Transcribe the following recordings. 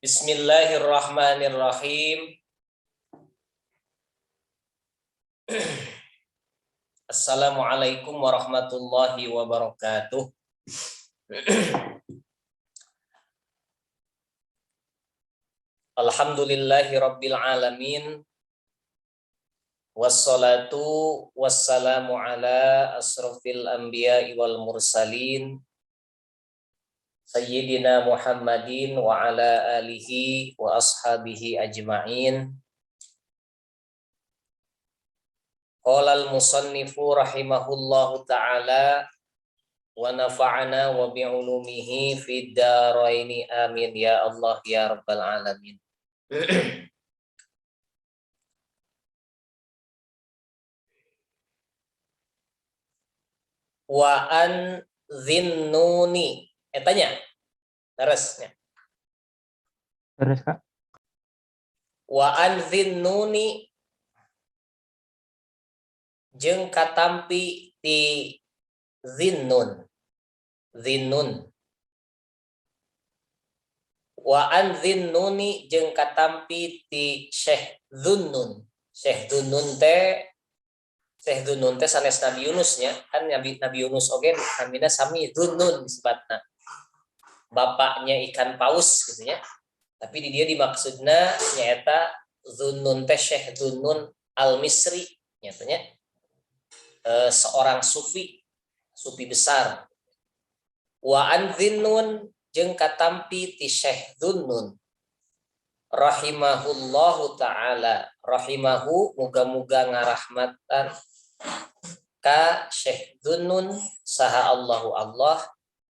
Bismillahirrahmanirrahim. Assalamualaikum warahmatullahi wabarakatuh. Alhamdulillahi rabbil alamin. Wassalatu wassalamu ala asrofil anbiya'i wal mursalin Sayyidina Muhammadin wa ala alihi wa ashabihi ajma'in. Qala al-musannifu rahimahullahu ta'ala wa nafa'ana wa bi'ulumihi fid daraini amin ya Allah ya rabbal alamin. Wa an zinnuni tanya terusnya. Terus Kak. Wa an zinnuni jeung katampi ti zinnun. Wa an zinnuni jeung katampi ti Syekh Dhunnun. Syekh Dhunnun teh sanes Nabi Yunus nya, kan Nabi Yunus oge namina sami Dhunnun disebutna. Bapaknya ikan paus gitu ya. Tapi di dia dimaksudna nyaeta Dhunnun teh Syekh Dhunnun Al-Misri nyatanya. Seorang sufi besar. Wa an zinnun jeung katampi ti Syekh Dhunnun rahimahullahu ta'ala. Rahimahu muga-muga ngarahmatan ka Syekh Dhunnun saha Allahu Allah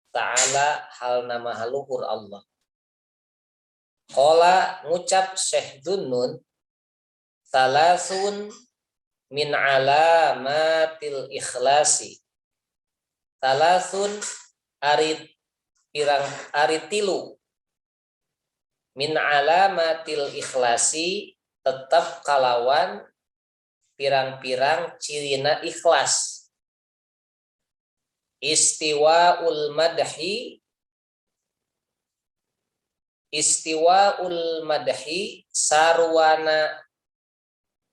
ta'ala hal nama haluhur Allah. Qala ngucap Syekh Dhunnun salasun min alamatil ikhlasi. Salasun ari tilu min alamatil ikhlasi tetap kalawan pirang-pirang cirina ikhlas. Istiwaul madhi sarwana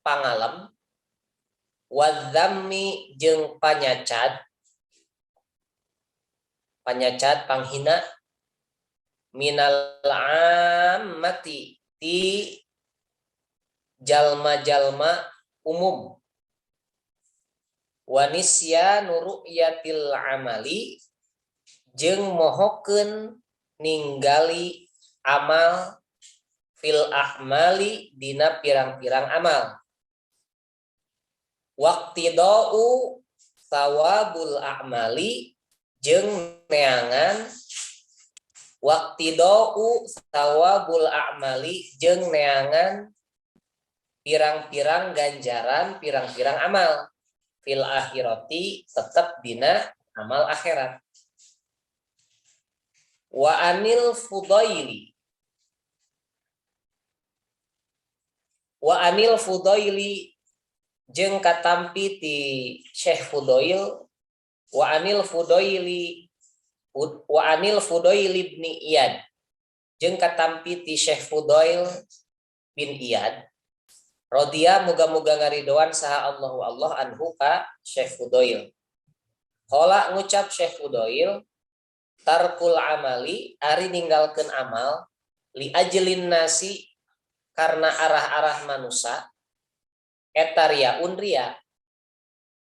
pangalem, wadzammi jeung panyacat panghina, minal ammati ti jalma-jalma umum, wanisyanu ru'yatil amali jeung mohokeun ningali amal fil a'mali dina pirang-pirang amal. Waqtidau thawabul a'mali jeung neangan pirang-pirang ganjaran, pirang-pirang amal fil akhirati tetap dina amal akhirat. Wa anil fudaili jeung katampi ti Syekh Fudail. Wa anil Fudail bin Iyad jeung katampi ti Syekh Fudail bin Iyad. Rodiya muga-muga ngaridoan saha Allahu Allah anhu ka Syekh Fudail. Qala ngucap Syekh Fudail, tarkul amali ari ninggalkeun amal li ajlin nasi karena arah-arah manusia eta riyaun riya.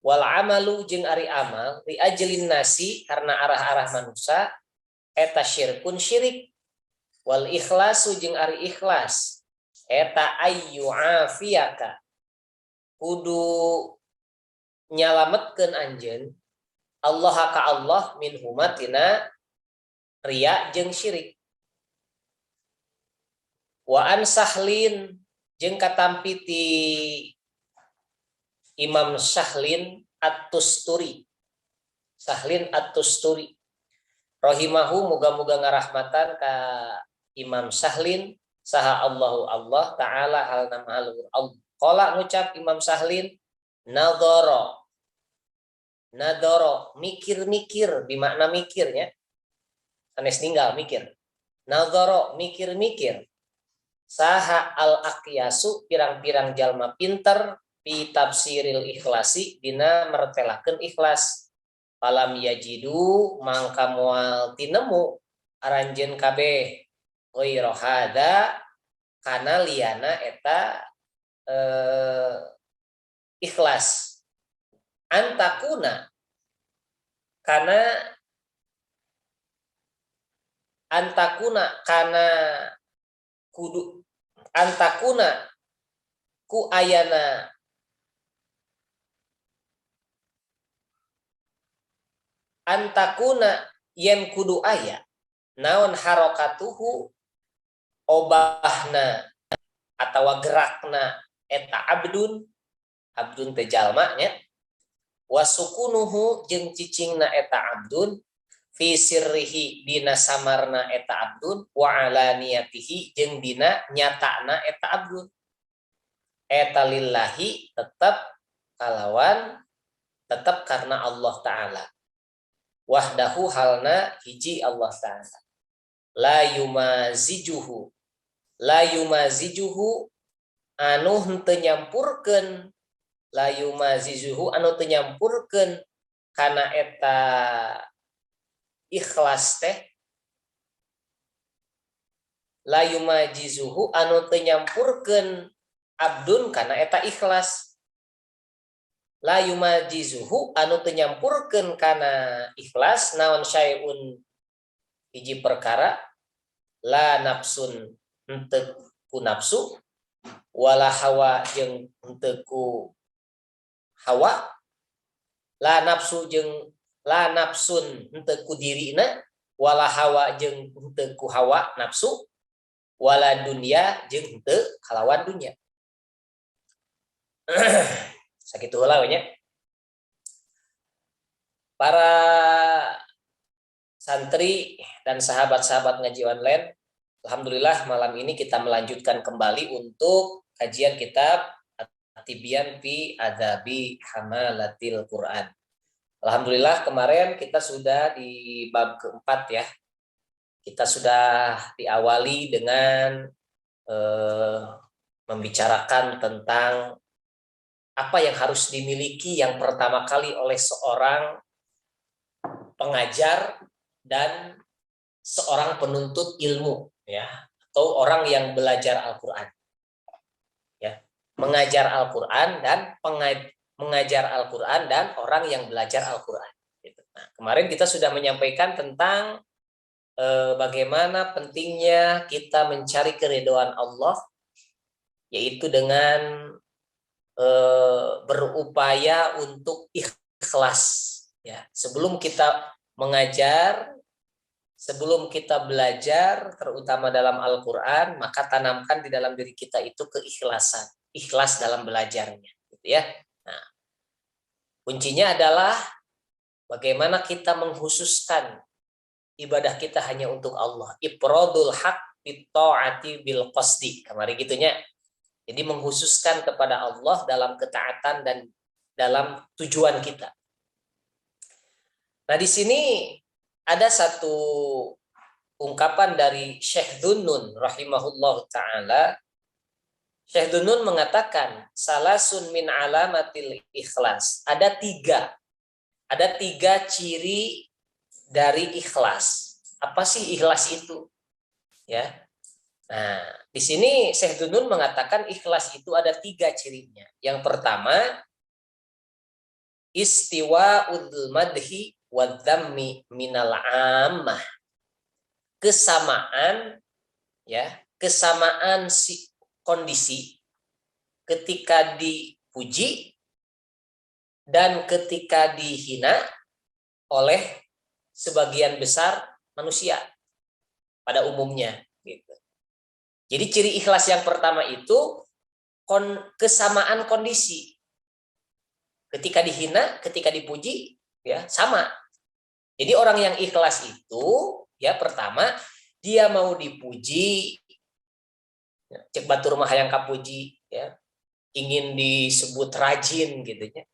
Wal amalu jeung ari amal li ajlin nasi karena arah-arah manusia eta syirkun syirik. Wal ikhlasu jeung ari ikhlas eta ayyu'afiyaka kudu nyalametkeun anjeun Allah ka Allah min humatina riya jeung syirik. Wa an Sahlin jeung katampi ti Imam Sahlin At-Tusturi. Rahimahu muga-muga ngarahmatan ka Imam Sahlin saha Allahu Allah ta'ala hal nama haluhur Allah. Qala ngucap Imam Sahlin, nadhara mikir-mikir bimakna mikirnya sanes ninggal mikir. Nadhara mikir-mikir saha al aqyasu pirang-pirang jalma pinter fi tafsiril ikhlasi dina mertelakeun ikhlas falam yajidu mangka moal tinemu aranjeun kabeh ghairu hada kana liana eta ikhlas antakuna kana kudu antakuna ku ayana antakuna yen kudu aya naon harokatuhu obahna atawa gerakna eta abdun teh jalma nya wasukunuhu jeung cicingna eta abdun fi sirrihi dina samarna eta abdun wa alaniyatihi jeung dina nyatana eta abdun eta lillahi tetap karena Allah taala wahdahu halna hiji Allah taala la yumazijuhu anu henteu nyampurkeun kana eta ikhlas teh la yumajizuhu anu teu nyampurkeun abdun kana eta ikhlas la yumajizuhu anu teu nyampurkeun kana ikhlas naon syai'un hiji perkara la nafsun henteu ku nafsu wala hawa jeung henteu ku hawa la nafsun henteu ku dirina wala hawa jeung henteu ku hawa nafsu wala dunya jeung henteu kalawan dunya sakitu heula we nya para santri dan sahabat-sahabat ngaji online. Alhamdulillah malam ini kita melanjutkan kembali untuk kajian kitab At-Tibyan fi Adabi Hamalatil Quran. Alhamdulillah kemarin kita sudah di bab keempat ya. Kita sudah diawali dengan membicarakan tentang apa yang harus dimiliki yang pertama kali oleh seorang pengajar dan seorang penuntut ilmu ya, atau orang yang belajar Al-Qur'an. Ya, mengajar Al-Qur'an dan mengajar Al-Qur'an dan orang yang belajar Al-Qur'an gitu. Nah, kemarin kita sudah menyampaikan tentang bagaimana pentingnya kita mencari keridhaan Allah, yaitu dengan berupaya untuk ikhlas ya. Sebelum kita mengajar, sebelum kita belajar terutama dalam Al-Qur'an, maka tanamkan di dalam diri kita itu keikhlasan, ikhlas dalam belajarnya gitu ya. Nah, kuncinya adalah bagaimana kita menghususkan ibadah kita hanya untuk Allah. Ifradul haq bitta'ati bil qasdi. Kemarin gitunya. Jadi menghususkan kepada Allah dalam ketaatan dan dalam tujuan kita. Nah, di sini ada satu ungkapan dari Syekh Dhunnun rahimahullah ta'ala. Syekh Dhunnun mengatakan, salasun min alamatil ikhlas. Ada tiga ciri dari ikhlas. Apa sih ikhlas itu? Ya. Nah, di sini Syekh Dhunnun mengatakan ikhlas itu ada 3 cirinya. Yang pertama, istiwa'ul madhi wadzammi minal ammah. Kesamaan kondisi ketika dipuji dan ketika dihina oleh sebagian besar manusia pada umumnya gitu. Jadi ciri ikhlas yang pertama itu kesamaan kondisi. Ketika dihina, ketika dipuji, ya sama. Jadi orang yang ikhlas itu, ya pertama dia mau dipuji, cek batur mah hayang kapuji, ya ingin disebut rajin gitu ya.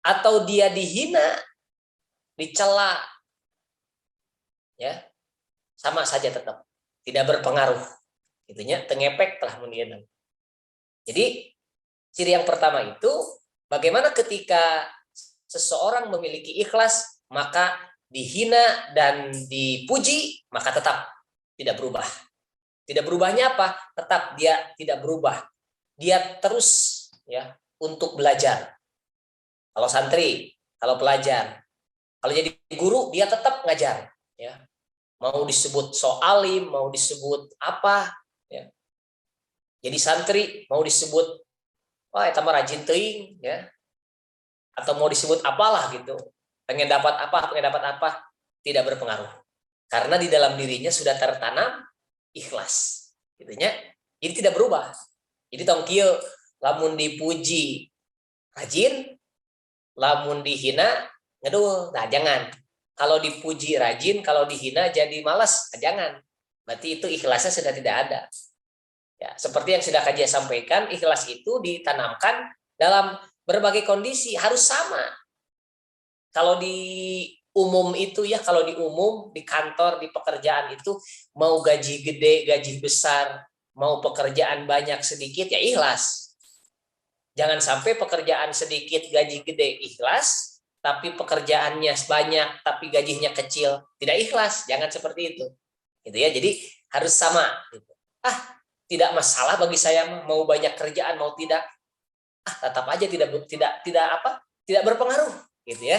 Atau dia dihina, dicela, ya sama saja tetap tidak berpengaruh. Itunya tengepek telah mendian. Jadi ciri yang pertama itu bagaimana ketika seseorang memiliki ikhlas maka dihina dan dipuji maka tetap tidak berubah. Tidak berubahnya apa? Tetap dia tidak berubah. Dia terus ya untuk belajar. Kalau santri, kalau pelajar, kalau jadi guru dia tetap ngajar ya. Mau disebut soalim, mau disebut apa ya. Jadi santri mau disebut wah eta mah rajin teuing ya. Atau mau disebut apalah gitu. Pengen dapat apa, tidak berpengaruh. Karena di dalam dirinya sudah tertanam ikhlas. Gitunya. Jadi tidak berubah. Jadi tong kieu lamun dipuji rajin, lamun dihina ngedul. Nah, jangan. Kalau dipuji rajin, kalau dihina jadi malas, jangan. Berarti itu ikhlasnya sudah tidak ada. Ya, seperti yang sudah Kaji sampaikan, ikhlas itu ditanamkan dalam berbagai kondisi, harus sama. Kalau di umum itu ya, kalau di umum, di kantor, di pekerjaan itu, mau gaji gede, gaji besar, mau pekerjaan banyak sedikit, ya ikhlas. Jangan sampai pekerjaan sedikit, gaji gede, ikhlas, tapi pekerjaannya banyak, tapi gajinya kecil, tidak ikhlas. Jangan seperti itu. Gitu ya, jadi harus sama. Gitu. Tidak masalah bagi saya mau banyak kerjaan mau tidak tetap aja tidak berpengaruh gitu ya.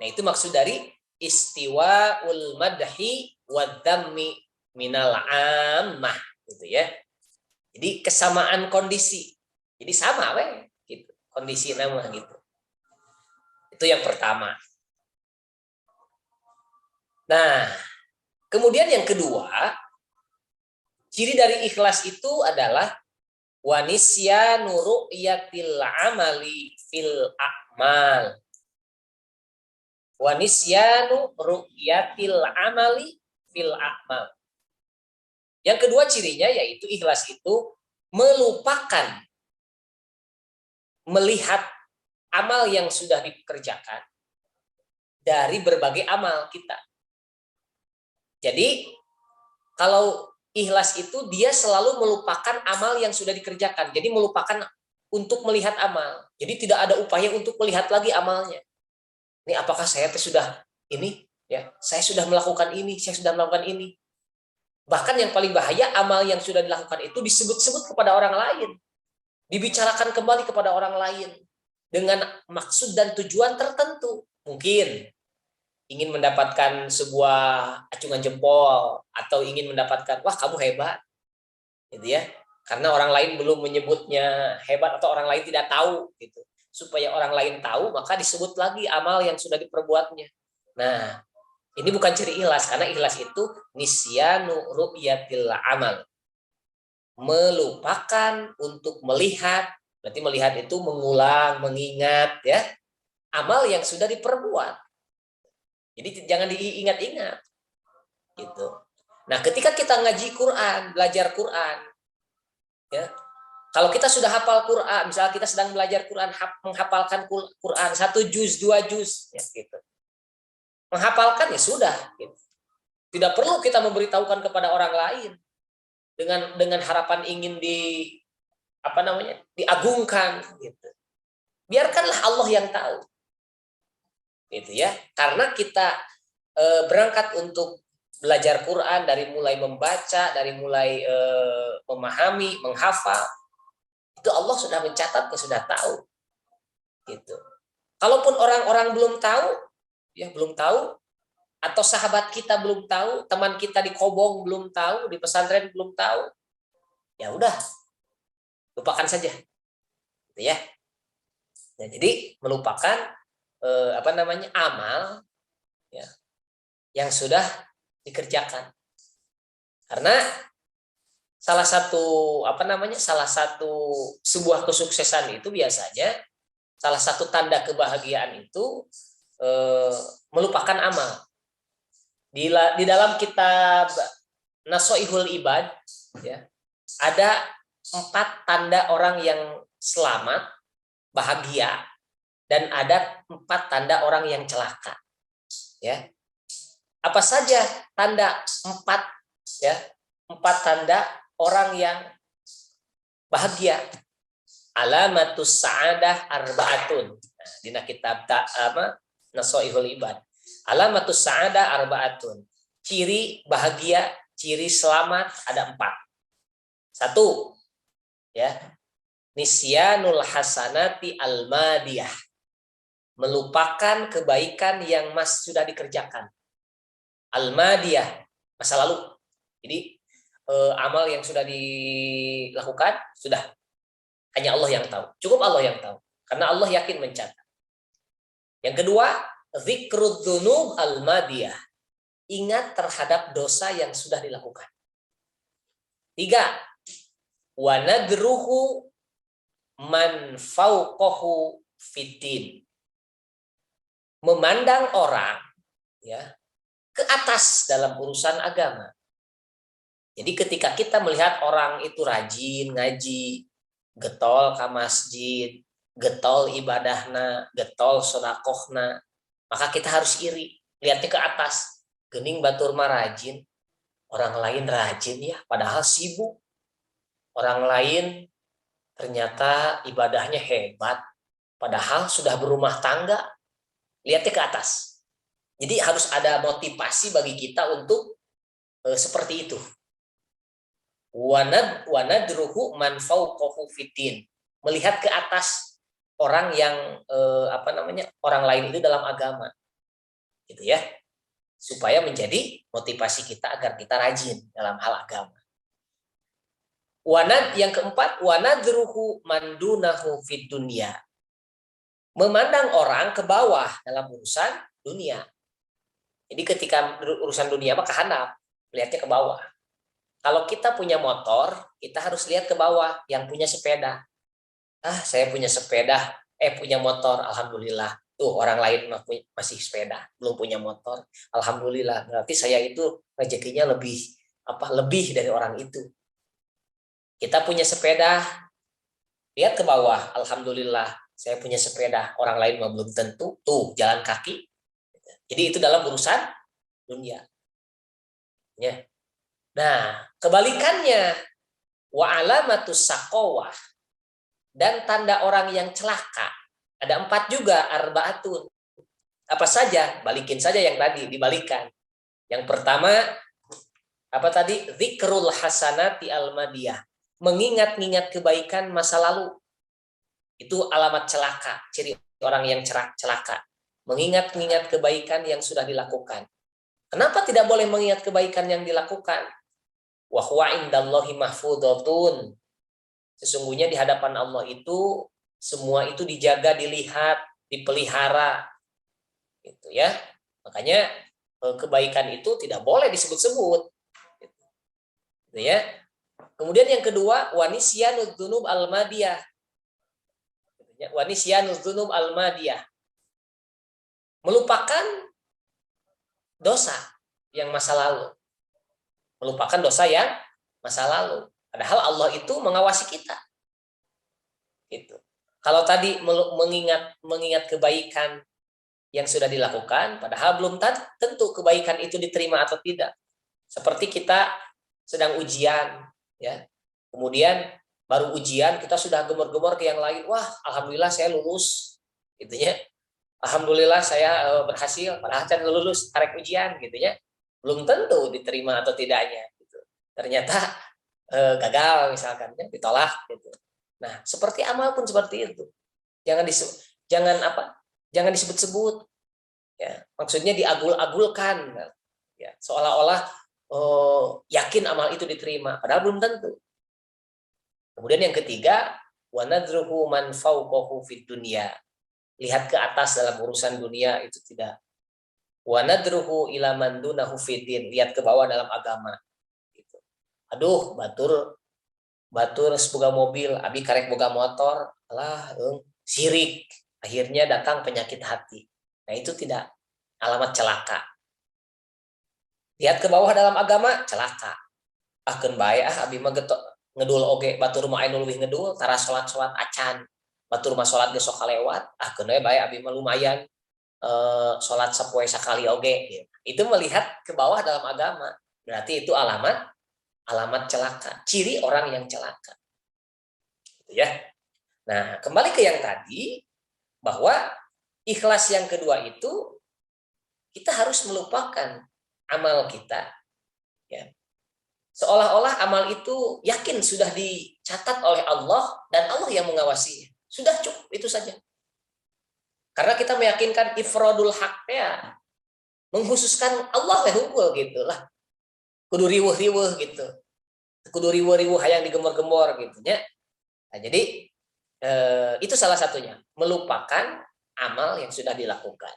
Nah itu maksud dari istiwaul madhi wadhammi minal ammah gitu ya. Jadi kesamaan kondisi, jadi sama gitu kondisi nama gitu. Itu yang pertama. Nah kemudian yang kedua, ciri dari ikhlas itu adalah wanisyanu ru'yatil amali fil a'mal. Wanisyanu ru'yatil amali fil a'mal. Yang kedua cirinya yaitu ikhlas itu melupakan melihat amal yang sudah dikerjakan dari berbagai amal kita. Jadi kalau ikhlas itu dia selalu melupakan amal yang sudah dikerjakan. Jadi melupakan untuk melihat amal. Jadi tidak ada upaya untuk melihat lagi amalnya. Ini apakah saya sudah ini ya, saya sudah melakukan ini, saya sudah melakukan ini. Bahkan yang paling bahaya amal yang sudah dilakukan itu disebut-sebut kepada orang lain. Dibicarakan kembali kepada orang lain dengan maksud dan tujuan tertentu. Mungkin ingin mendapatkan sebuah acungan jempol atau ingin mendapatkan wah kamu hebat gitu ya, karena orang lain belum menyebutnya hebat atau orang lain tidak tahu gitu, supaya orang lain tahu maka disebut lagi amal yang sudah diperbuatnya. Nah ini bukan ciri ikhlas, karena ikhlas itu nisyanu ru'yatil amal, melupakan untuk melihat. Berarti melihat itu mengulang, mengingat ya amal yang sudah diperbuat. Jadi jangan diingat-ingat gitu. Nah, ketika kita ngaji Quran, belajar Quran, ya, kalau kita sudah hafal Quran, misalnya kita sedang belajar Quran, menghafalkan Quran 1 juz, 2 juz, ya, gitu. Menghafalkan ya sudah. Gitu. Tidak perlu kita memberitahukan kepada orang lain dengan harapan ingin diagungkan, gitu. Biarkanlah Allah yang tahu. Gitu ya, karena kita berangkat untuk belajar Quran dari mulai membaca, dari mulai memahami, menghafal, itu Allah sudah mencatat, sudah tahu. Gitu. Kalaupun orang-orang belum tahu, ya belum tahu, atau sahabat kita belum tahu, teman kita di Kobong belum tahu, di pesantren belum tahu, ya udah, lupakan saja, gitu ya. Nah, jadi melupakan amal ya yang sudah dikerjakan, karena salah satu sebuah kesuksesan itu biasanya salah satu tanda kebahagiaan itu melupakan amal. Di dalam kitab Nasoihul Ibad ya ada 4 tanda orang yang selamat bahagia, dan ada 4 tanda orang yang celaka. Ya. Apa saja tanda 4 ya? 4 tanda orang yang bahagia. Alamatus sa'adah arba'atun. Nah, dina kitab Nasoihul Ibad. Alamatus sa'adah arba'atun. Ciri bahagia, ciri selamat ada 4. 1, ya, nisyanul hasanati almadiyah. Melupakan kebaikan yang sudah dikerjakan. Almadiyah, masa lalu. Jadi amal yang sudah dilakukan sudah hanya Allah yang tahu. Cukup Allah yang tahu. Karena Allah yakin mencatat. Yang kedua, zikrud dzunub al-madiyah. Ingat terhadap dosa yang sudah dilakukan. 3, wa nadruhu man fauqahu fiddin. Memandang orang ya ke atas dalam urusan agama. Jadi ketika kita melihat orang itu rajin ngaji, getol ke masjid, getol ibadahna, getol sodakohna, maka kita harus iri, lihatnya ke atas. Gening batur mah rajin, orang lain rajin ya, padahal sibuk. Orang lain ternyata ibadahnya hebat, padahal sudah berumah tangga. Lihatnya ke atas. Jadi harus ada motivasi bagi kita untuk seperti itu. Wanadruhu man fauqahu fiddin. Melihat ke atas orang yang orang lain itu dalam agama. Gitu ya. Supaya menjadi motivasi kita agar kita rajin dalam hal agama. Yang keempat, wanadruhu man dunahu fid dunya. Memandang orang ke bawah dalam urusan dunia. Jadi ketika urusan dunia mah kehandap, lihatnya ke bawah. Kalau kita punya motor, kita harus lihat ke bawah yang punya sepeda. Saya punya sepeda, punya motor, alhamdulillah. Tuh orang lain masih sepeda, belum punya motor. Alhamdulillah, berarti saya itu rezekinya lebih dari orang itu. Kita punya sepeda, lihat ke bawah, alhamdulillah. Saya punya sepeda, orang lain belum tentu. Tuh, jalan kaki. Jadi itu dalam urusan dunia. Ya. Nah, kebalikannya, wa alamatus saqawah, dan tanda orang yang celaka. Ada 4 juga, arbaatun. Apa saja? Balikin saja yang tadi, dibalikan. Yang pertama, apa tadi? Zikrul hasanati almadiyah. Mengingat-ingat kebaikan masa lalu. Itu alamat celaka, ciri orang yang celaka. Mengingat-ingat kebaikan yang sudah dilakukan. Kenapa tidak boleh mengingat kebaikan yang dilakukan? Wa huwa indallahi mahfudhatun. Sesungguhnya di hadapan Allah itu semua itu dijaga, dilihat, dipelihara. Gitu ya. Makanya kebaikan itu tidak boleh disebut-sebut. Gitu ya. Kemudian yang kedua, wa nisyanud dzunub al-madiyah. Wanisyanuz dzunub al-madiyah. Melupakan dosa yang masa lalu. Melupakan dosa yang masa lalu. Padahal Allah itu mengawasi kita. Gitu. Kalau tadi mengingat kebaikan yang sudah dilakukan, padahal belum tentu kebaikan itu diterima atau tidak. Seperti kita sedang ujian, ya. Kemudian baru ujian kita sudah gemor-gemor ke yang lain. Wah, alhamdulillah saya lulus, gitu ya. Alhamdulillah saya berhasil, padahal saya lulus tarik ujian, gitu ya. Belum tentu diterima atau tidaknya. Gitu. Ternyata gagal misalkan, ya, ditolak. Gitu. Nah, seperti amal pun seperti itu. Jangan disebut-sebut. Ya, maksudnya diagul-agulkan. Ya, seolah-olah yakin amal itu diterima, padahal belum tentu. Kemudian yang ketiga, wa nadruhu man fawqahu fid dunya. Lihat ke atas dalam urusan dunia itu tidak. Wa nadruhu ila man dunahu fiddin. Lihat ke bawah dalam agama. Gitu. Aduh, batur semoga mobil, abi karek boga motor, sirik. Akhirnya datang penyakit hati. Nah, itu tidak alamat celaka. Lihat ke bawah dalam agama, celaka. Akeun bae abi mah ngedul oge batur mah anu leuwih ngedul tara salat acan batur mah salat ge sok kalewat keun we bae abi mah lumayan salat sapoe sakali oge gitu. Itu melihat ke bawah dalam agama berarti itu alamat alamat celaka, ciri orang yang celaka. Gitu ya. Nah, kembali ke yang tadi, bahwa ikhlas yang kedua itu kita harus melupakan amal kita, ya. Seolah-olah amal itu yakin sudah dicatat oleh Allah dan Allah yang mengawasi. Sudah cukup itu saja. Karena kita meyakinkan ifradul haq ya, mengkhususkan Allah yang unggul gitu lah. Kudu riweuh-riweuh gitu. Kudu riweuh-riweuh hayang digemor-gemor gitu nya. Nah, jadi itu salah satunya, melupakan amal yang sudah dilakukan.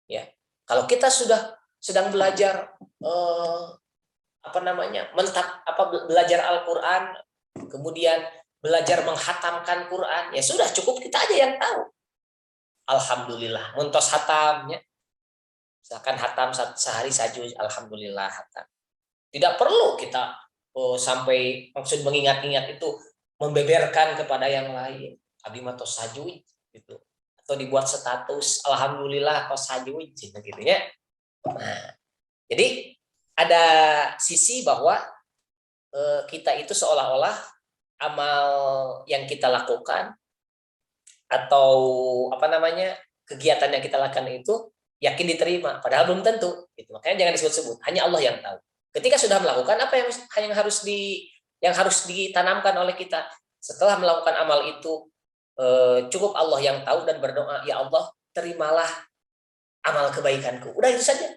Ya. Kalau kita sudah sedang belajar belajar Al-Qur'an, kemudian belajar menghatamkan Quran, ya sudah cukup kita aja yang tahu. Alhamdulillah, muntos hatamnya. Misalkan hatam sehari saja, alhamdulillah hatam. Tidak perlu kita sampai maksud mengingat-ingat itu membeberkan kepada yang lain. Abi mah tos sajuj gitu. Atau dibuat status alhamdulillah tos sajuj gitu ya. Nah, jadi ada sisi bahwa kita itu seolah-olah amal yang kita lakukan atau kegiatan yang kita lakukan itu yakin diterima, padahal belum tentu gitu. Makanya jangan disebut-sebut, hanya Allah yang tahu. Ketika sudah melakukan, apa yang harus ditanamkan oleh kita setelah melakukan amal itu, cukup Allah yang tahu dan berdoa, ya Allah terimalah amal kebaikanku, udah itu saja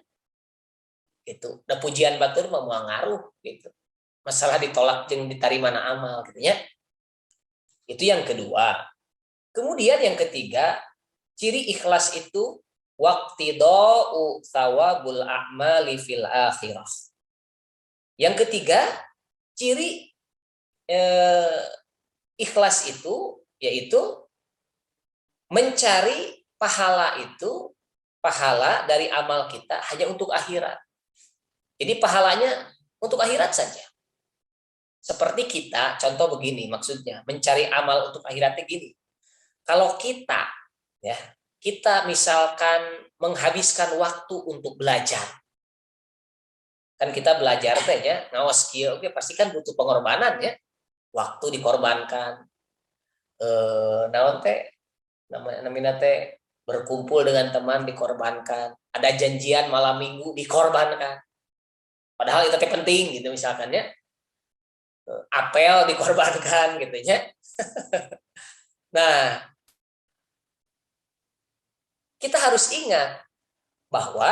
gitu. Udah pujian batur mau ngaruh gitu, masalah ditolak jeung diterima amal gitu ya. Itu yang kedua. Kemudian yang ketiga, ciri ikhlas itu waqtidau thawabul a'mali fil akhirah. Yang ketiga, ciri ikhlas itu yaitu mencari pahala dari amal kita hanya untuk akhirat. Jadi pahalanya untuk akhirat saja. Seperti kita, contoh begini maksudnya, mencari amal untuk akhiratnya gini. Kalau kita misalkan menghabiskan waktu untuk belajar. Kan kita belajar teh ya, ngawas kieu oke pasti kan butuh pengorbanan ya. Waktu dikorbankan. Naon teh namanya teh berkumpul dengan teman dikorbankan. Ada janjian malam minggu dikorbankan. Padahal itu teh penting gitu misalkan ya. Apel dikorbankan gitu ya. Nah, kita harus ingat bahwa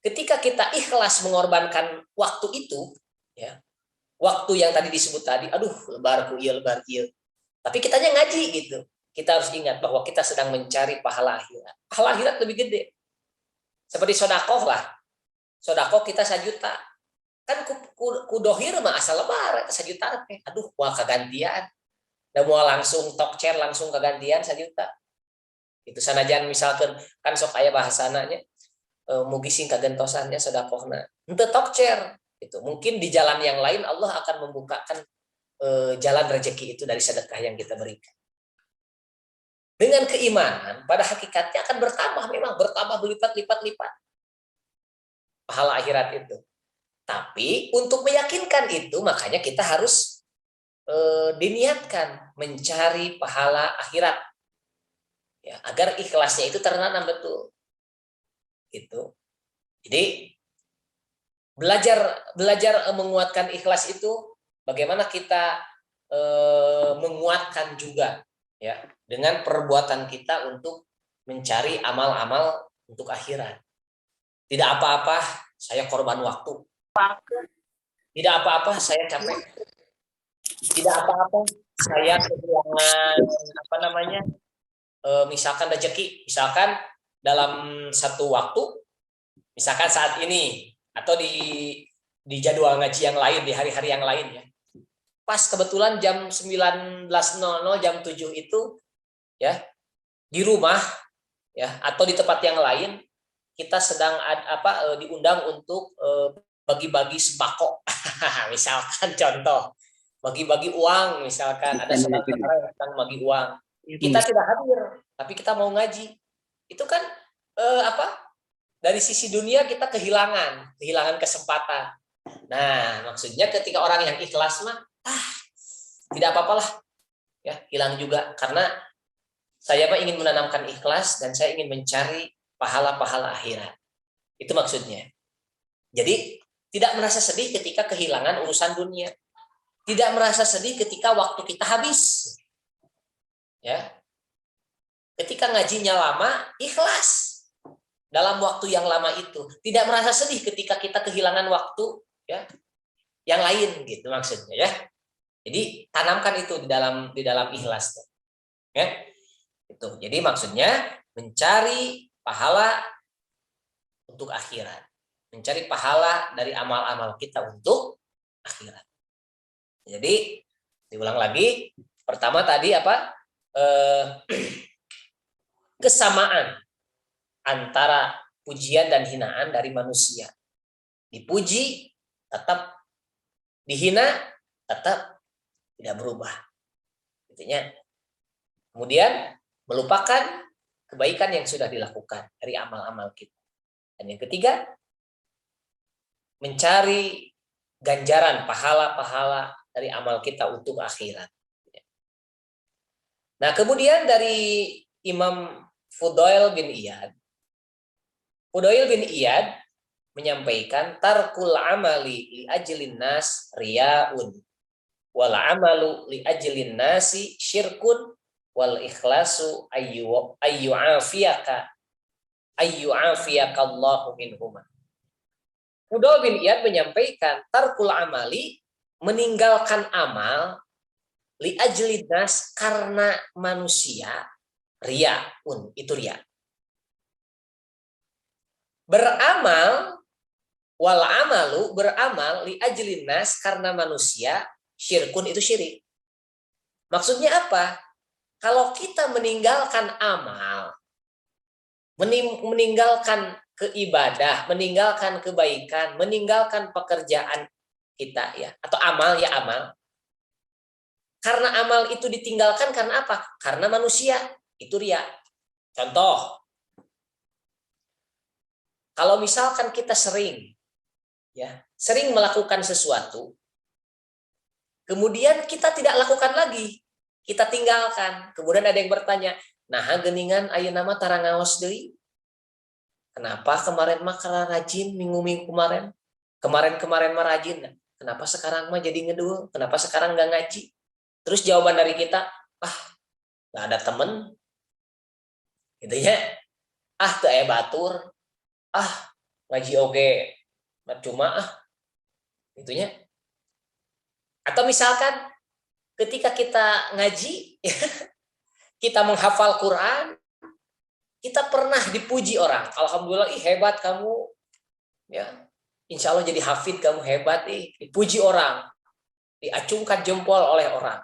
ketika kita ikhlas mengorbankan waktu itu, ya, waktu yang tadi disebut tadi, aduh lebar ieu. Tapi kitanya ngaji gitu. Kita harus ingat bahwa kita sedang mencari pahala akhirat. Pahala akhirat lebih gede. Seperti sodakoh lah. Sodakoh kita 1 juta. Kan ku dohir mah asal lebar 1 juta. Aduh, mau kegantian. Dan mau langsung talk share langsung kegantian 1 juta. Itu sanajan misalkan kan sok aya bahasananya mugi sing kagentosannya sedekahna henteu talk share itu mungkin di jalan yang lain Allah akan membukakan jalan rezeki itu dari sedekah yang kita berikan. Dengan keimanan pada hakikatnya akan bertambah berlipat-lipat pahala akhirat itu. Tapi untuk meyakinkan itu makanya kita harus diniatkan mencari pahala akhirat. Ya, agar ikhlasnya itu tertanam betul. Gitu. Jadi belajar menguatkan ikhlas itu bagaimana kita menguatkan juga ya dengan perbuatan kita untuk mencari amal-amal untuk akhirat. Tidak apa-apa saya korban waktu. Tidak apa-apa saya capek. Tidak apa-apa saya kehilangan misalkan rezeki, misalkan dalam satu waktu, misalkan saat ini atau di jadwal ngaji yang lain, di hari-hari yang lain ya. Pas kebetulan jam 19.00 jam 7 itu ya di rumah ya atau di tempat yang lain kita sedang diundang untuk bagi-bagi sembako. Misalkan contoh, bagi-bagi uang misalkan ada saudara yang sedang bagi uang. Kita tidak hadir, tapi kita mau ngaji. Itu kan dari sisi dunia kita kehilangan kesempatan. Nah, maksudnya ketika orang yang ikhlas mah tidak apa-apalah ya, hilang juga karena saya mah ingin menanamkan ikhlas dan saya ingin mencari pahala-pahala akhirat. Itu maksudnya. Jadi tidak merasa sedih ketika kehilangan urusan dunia. Tidak merasa sedih ketika waktu kita habis. Ya. Ketika ngajinya lama, ikhlas dalam waktu yang lama itu. Tidak merasa sedih ketika kita kehilangan waktu ya yang lain gitu maksudnya ya. Jadi tanamkan itu di dalam ikhlas. Ya. Itu. Jadi maksudnya mencari pahala untuk akhirat. Mencari pahala dari amal-amal kita untuk akhirat. Jadi diulang lagi. Pertama tadi apa? Kesamaan antara pujian dan hinaan dari manusia. Dipuji tetap, dihina tetap tidak berubah. Intinya. Kemudian melupakan kebaikan yang sudah dilakukan dari amal-amal kita. Dan yang ketiga, mencari ganjaran pahala-pahala dari amal kita untuk akhirat. Nah, kemudian dari Imam Fudail bin Iyad. Fudail bin Iyad menyampaikan tarkul amali li ajlin nas riyaun wal amalu li ajlin nasi syirkun wal ikhlasu ayyu'afiyakallahu minhuma. Fudail bin Iyad menyampaikan tarkul amali, meninggalkan amal, li ajlin nas, karena manusia, riyaun, itu riya. Beramal, wal amalu, beramal, li ajlin nas, karena manusia, syirkun, itu syirik. Maksudnya apa? Kalau kita meninggalkan amal, meninggalkan keibadah, meninggalkan kebaikan, meninggalkan pekerjaan kita ya, atau amal ya amal. Karena amal itu ditinggalkan karena apa? Karena manusia, itu riya. Contoh, kalau misalkan kita sering melakukan sesuatu, kemudian kita tidak lakukan lagi, kita tinggalkan. Kemudian ada yang bertanya, nah geningan ayeuna mah tara ngaos deui. Kenapa kemarin mah karena rajin minggu-minggu kemarin mah rajin. Kenapa sekarang mah jadi ngedul? Kenapa sekarang nggak ngaji? Terus jawaban dari kita, nggak ada temen, gitu ya. Tuh batur, ngaji oge, cuma itunya. Atau misalkan ketika kita ngaji, kita menghafal Quran, kita pernah dipuji orang. Alhamdulillah, hebat kamu, ya. Insya Allah jadi hafid kamu hebat, dipuji orang, diacungkan jempol oleh orang,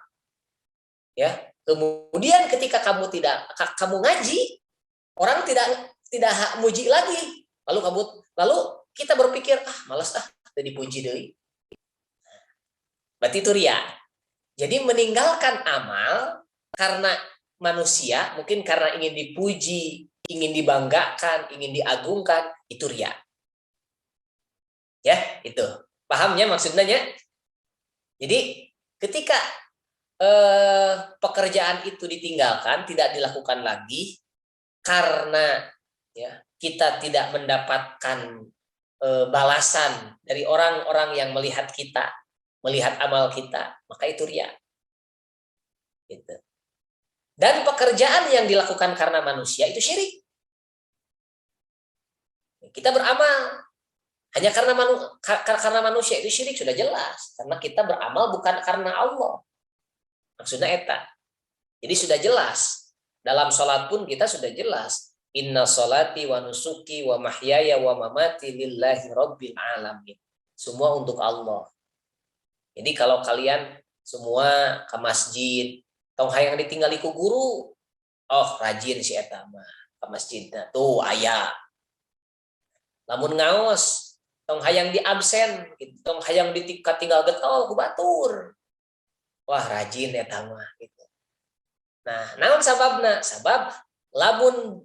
ya. Kemudian ketika kamu ngaji, orang tidak muji lagi. Lalu kita berpikir, malas dipuji deui. Berarti itu riya. Jadi meninggalkan amal karena manusia, mungkin karena ingin dipuji, ingin dibanggakan, ingin diagungkan, itu riya. Ya, itu. Pahamnya maksudnya? Jadi ketika pekerjaan itu ditinggalkan, tidak dilakukan lagi karena ya kita tidak mendapatkan balasan dari orang-orang yang melihat kita, melihat amal kita, maka itu riya. Gitu. Dan pekerjaan yang dilakukan karena manusia itu syirik. Kita beramal hanya karena manusia itu syirik, sudah jelas. Karena kita beramal bukan karena Allah. Maksudnya eta. Jadi sudah jelas. Dalam sholat pun kita sudah jelas. Inna sholati wa nusuki wa mahyaya wa mamati lillahi rabbil alamin. Semua untuk Allah. Jadi kalau kalian semua ke masjid, tong hayang ditinggali ku guru, rajin si eta mah ke masjidna tuh aya. Lamun ngaos, tong hayang di absen, tong hayang ditinggal getol ku batur. Wah, rajin eta mah gitu. Nah, naon sababna? Sabab lamun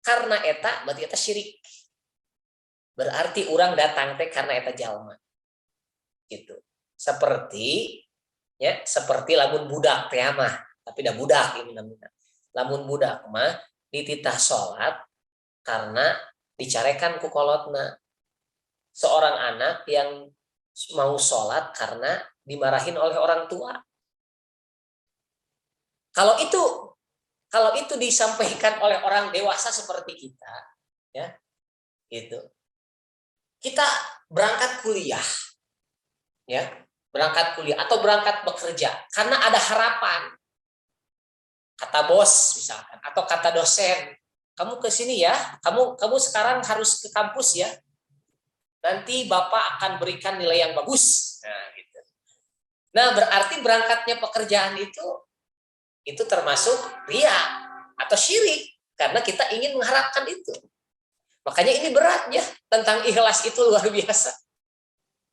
karena eta berarti eta syirik. Berarti orang datang teh karena eta jalma. gitu. Seperti lamun budak teh mah, tapi dah budak ini namanya. Lamun budak mah dititah salat karena dicarekan ku kolotna. Seorang anak yang mau sholat karena dimarahin oleh orang tua. Kalau itu disampaikan oleh orang dewasa seperti kita, ya, gitu. Kita berangkat kuliah, ya, atau berangkat bekerja karena ada harapan. Kata bos misalkan atau kata dosen, kamu ke sini ya, kamu sekarang harus ke kampus ya. Nanti Bapak akan berikan nilai yang bagus. Nah, gitu. Nah, berarti berangkatnya pekerjaan itu termasuk ria atau syirik karena kita ingin mengharapkan itu. Makanya ini berat ya, tentang ikhlas itu luar biasa.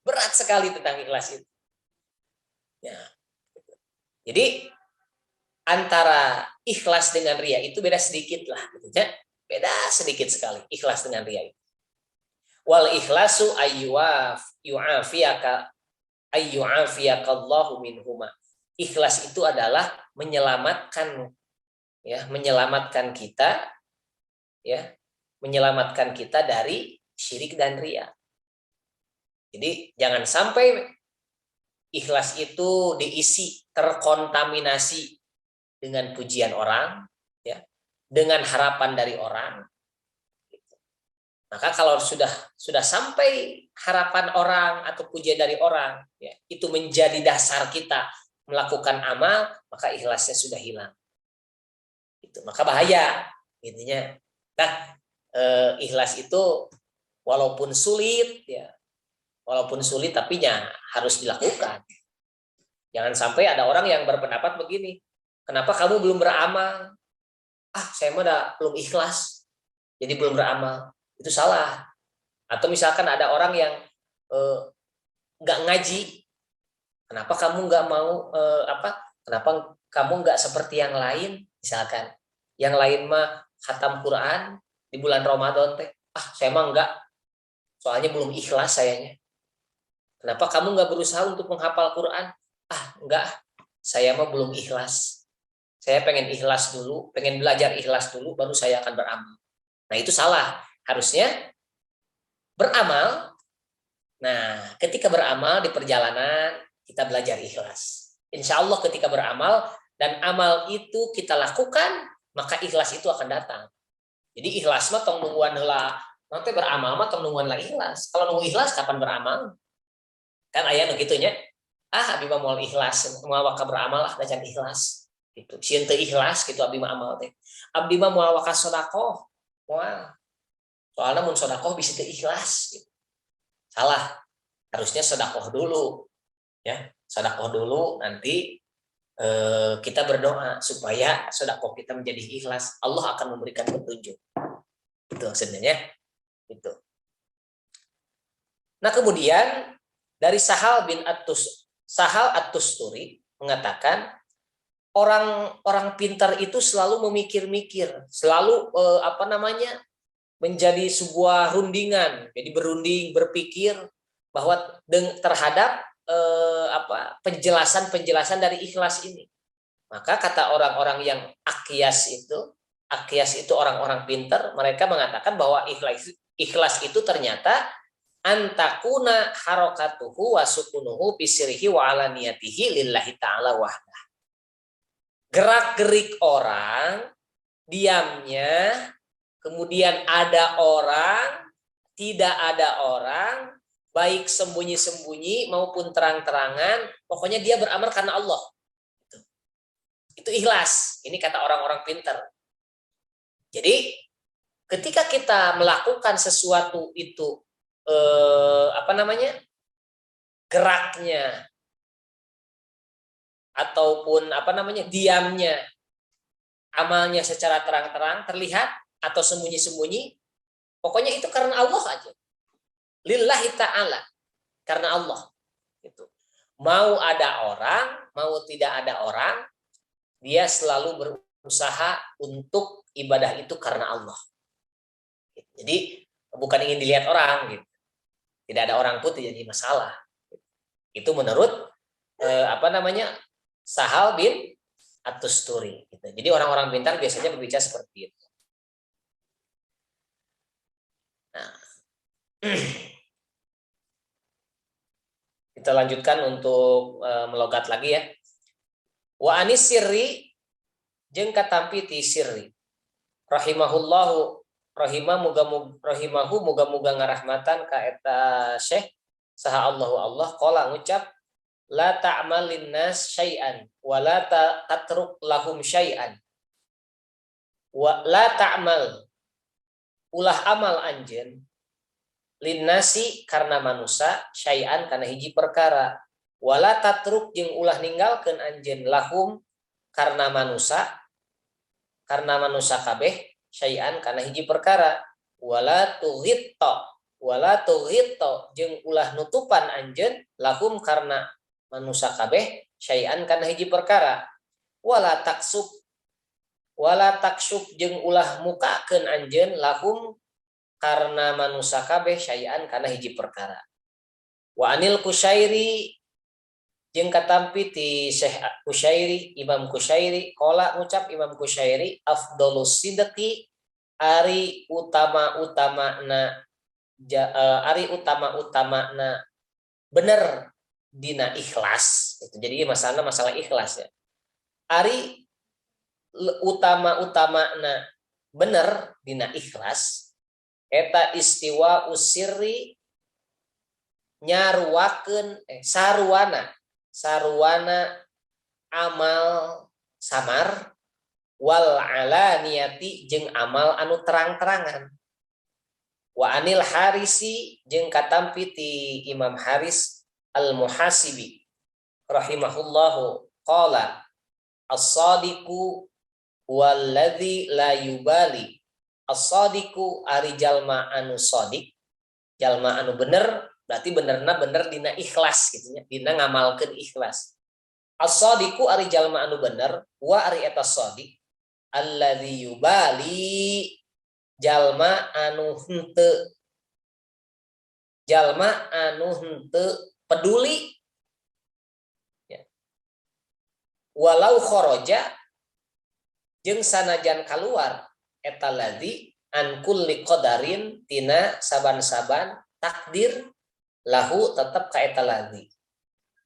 Berat sekali tentang ikhlas itu. Ya. Jadi antara ikhlas dengan ria itu beda sedikit lah, gitu ya. Beda sedikit sekali ikhlas dengan ria itu. Wal ikhlasu ayyu'afiyakallahu minhuma. Ikhlas itu adalah menyelamatkan kita, ya, menyelamatkan kita dari syirik dan ria. Jadi jangan sampai ikhlas itu diisi terkontaminasi dengan pujian orang, ya, dengan harapan dari orang. Maka kalau sudah sampai harapan orang atau pujian dari orang, ya, itu menjadi dasar kita melakukan amal, maka ikhlasnya sudah hilang. Itu maka bahaya, intinya. Nah, ikhlas itu walaupun sulit, tapi harus dilakukan. Jangan sampai ada orang yang berpendapat begini, kenapa kamu belum beramal? Saya mah belum ikhlas, jadi belum beramal. Itu salah. Atau misalkan ada orang yang nggak ngaji, kenapa kamu nggak mau kenapa kamu nggak seperti yang lain, misalkan yang lain mah khatam Quran di bulan Ramadan teh, saya mah nggak, soalnya belum ikhlas sayanya. Kenapa kamu nggak berusaha untuk menghafal Quran? Enggak, saya mah belum ikhlas, saya pengen ikhlas dulu, pengen belajar ikhlas dulu baru saya akan beramal. Nah itu salah. Harusnya beramal. Nah, ketika beramal di perjalanan, kita belajar ikhlas. Insya Allah ketika beramal dan amal itu kita lakukan, maka ikhlas itu akan datang. Jadi ikhlas mah tong nungguan heula, nanti beramal mah tong nungguan lah ikhlas. Kalau nunggu ikhlas kapan beramal? Kan aya nu kitu nya. Abi mah moal ikhlas, moal waka beramal dacan ikhlas. Gitu. Sieun teu ikhlas gitu abi mah amal teh. Abdi mah moal waka sedekah, moal. Soalnya mun sedekah bisa teu ikhlas gitu. Salah. Harusnya sedekah dulu. Ya, sedekah dulu nanti kita berdoa supaya sedekah kita menjadi ikhlas. Allah akan memberikan petunjuk. Itu maksudnya. Itu. Nah, kemudian dari Sahal At-Tusturi mengatakan orang pintar itu selalu memikir-mikir, selalu menjadi sebuah rundingan, jadi berunding, berpikir bahwa terhadap penjelasan dari ikhlas ini. Maka kata orang-orang yang akyas itu orang-orang pintar, mereka mengatakan bahwa ikhlas itu ternyata antakuna harokatuhu wa sukunuhu bisirihi wa alaniyatihi lillahi ta'ala wahdah. Gerak-gerik orang, diamnya, kemudian ada orang, tidak ada orang, baik sembunyi-sembunyi maupun terang-terangan, pokoknya dia beramal karena Allah. Itu ikhlas. Ini kata orang-orang pintar. Jadi ketika kita melakukan sesuatu itu geraknya ataupun diamnya, amalnya secara terang-terang terlihat atau sembunyi-sembunyi, pokoknya itu karena Allah aja. Lillahi ta'ala, karena Allah. Gitu. Mau ada orang, mau tidak ada orang, dia selalu berusaha untuk ibadah itu karena Allah. Jadi bukan ingin dilihat orang, gitu. Tidak ada orang pun tidak jadi masalah. Itu menurut Sahal bin At-Tusturi gitu. Jadi orang-orang pintar biasanya berbicara seperti itu. Nah, kita lanjutkan untuk melogat lagi ya. Wa anis sirri jeung katampi ti sirri. Rahimahullahu rahimahu muga-muga ngarahmatan ka eta Syekh saha Allahu Allah qala ngucap la ta'mal linnas syai'an wa la tatruk lahum syai'an wa la ta'mal ulah amal anjeun linnasi karena manusia syai'an kana hiji perkara wala tatruk jeung ulah ninggalkeun anjeun lahum karena manusia kabeh syai'an kana hiji perkara wala tughitta jeung ulah nutupan anjeun lahum karena manusia kabeh syai'an kana hiji perkara wala taksub jeung ulah mukakeun anjeun lahum karena manusia kabeh syai'an kana hiji perkara. Wa anil Kusyairi jeung katampi ti Syekh Kusyairi, Imam Kusyairi, qala ngucap Imam Kusyairi afdhalus sidqi ari utama-utamana bener dina ikhlas. Itu jadi masalah ikhlas ya. Ari utama-utamana bener dina ikhlas eta istiwa usirri nyaruakeun saruana amal samar wal alaniyati jeung amal anu terang-terangan. Wa anil Harisi jeung katampi ti Imam Haris Al-Muhasibi rahimahullahu qala as-sadiqu walladzi la yubali. As-sadiqu ari jalma anu shadiq, jalma anu bener, berarti benerna bener dina ikhlas gitu nya, dina ngamalkeun ikhlas. As-sadiqu ari jalma anu bener, wa ari eta shadiq alladzi yubali jalma anu henteu peduli ya. Walau kharaja jeung sanajan kaluar eta ladzi an kulli qadarin tina saban-saban takdir lahu tetep ka eta ladzi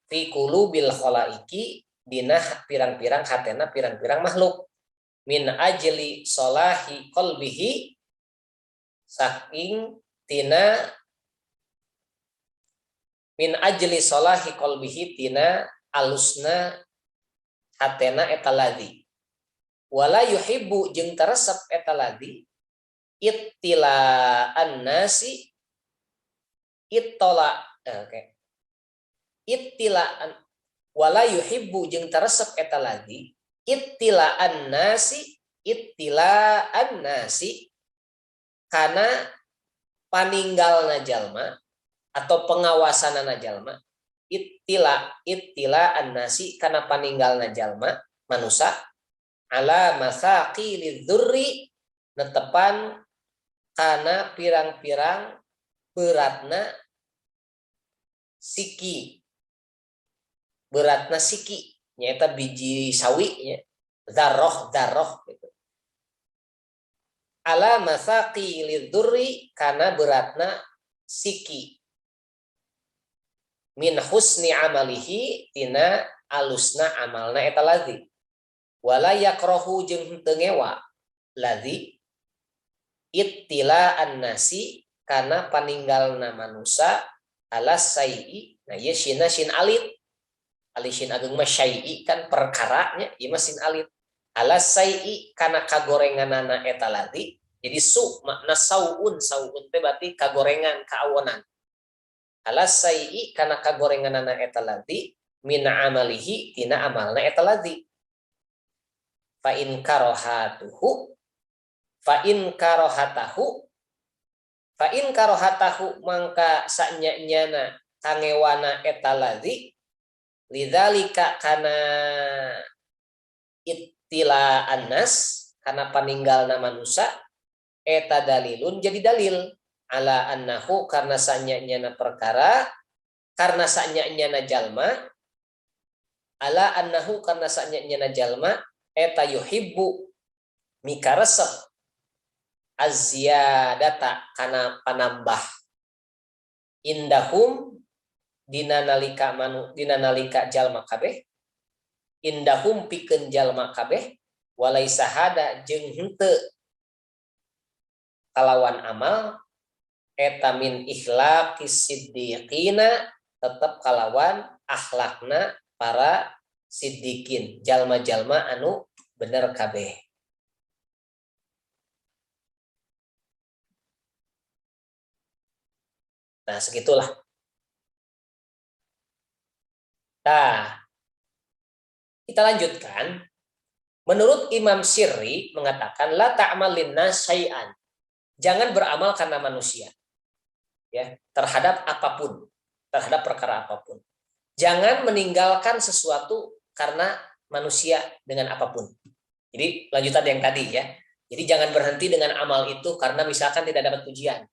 fi qulubil khalaiqi dina pirang-pirang hatena pirang-pirang makhluk min ajli salahi qalbihi saking tina min ajli salahi qalbihi tina alusna hatena eta ladzi wala yuhibbu jeung taresep eta ladzi ittila'an nasi ittila'an wala yuhibbu jeung taresep eta ladzi ittila'an nasi kana paninggalna jalma atau pengawasanana jalma ittila'an nasi kana paninggalna jalma manusia ala masaqilidz dzurri netepan kana pirang-pirang beratna siki nyaeta biji sawi nya dzarrah gitu. Ala masaqilidz dzurri kana beratna siki min husni amalihi tina alusna amalna eta ladzi wala yakrahu jeung henteu ngewa ladzi ittila'an nasi kana paninggalna manusia ala syai'i nah ieu shin alit alisin ageng mah syai'i kan perkaranya ieu mah sin alit ala syai'i kana kagorenganana eta ladzi jadi makna sauun teh berarti kagorengan kaawonan ala syai'i kana kagorenganana eta ladzi min amalihi tina amalna eta ladzi fa in karahatahu mangka sanyanyana kangewana eta ladzi lidzalika kana ittila'an nas kana paninggalna manusia eta dalilun jadi dalil ala annahu karena sanyanyana perkara karena sanyanya jalma, ala annahu karena sanyanya jalma eta yuhibbu mikaresep azyadata kana panambah indahum dina nalika jalma kabeh, indahum pikeun jalma kabeh, walaisa hada jeung henteu kalawan amal eta min ikhlaqis siddiqina tetep kalawan akhlakna para siddiqin, jalma-jalma anu bener kabeh. Nah, segitulah. Nah, kita lanjutkan. Menurut Imam Syirri mengatakan la ta'mal linnas syai'an. Jangan beramal karena manusia. Ya, terhadap apapun, terhadap perkara apapun. Jangan meninggalkan sesuatu karena manusia dengan apapun. Jadi lanjutan yang tadi ya. Jadi jangan berhenti dengan amal itu karena misalkan tidak dapat pujian.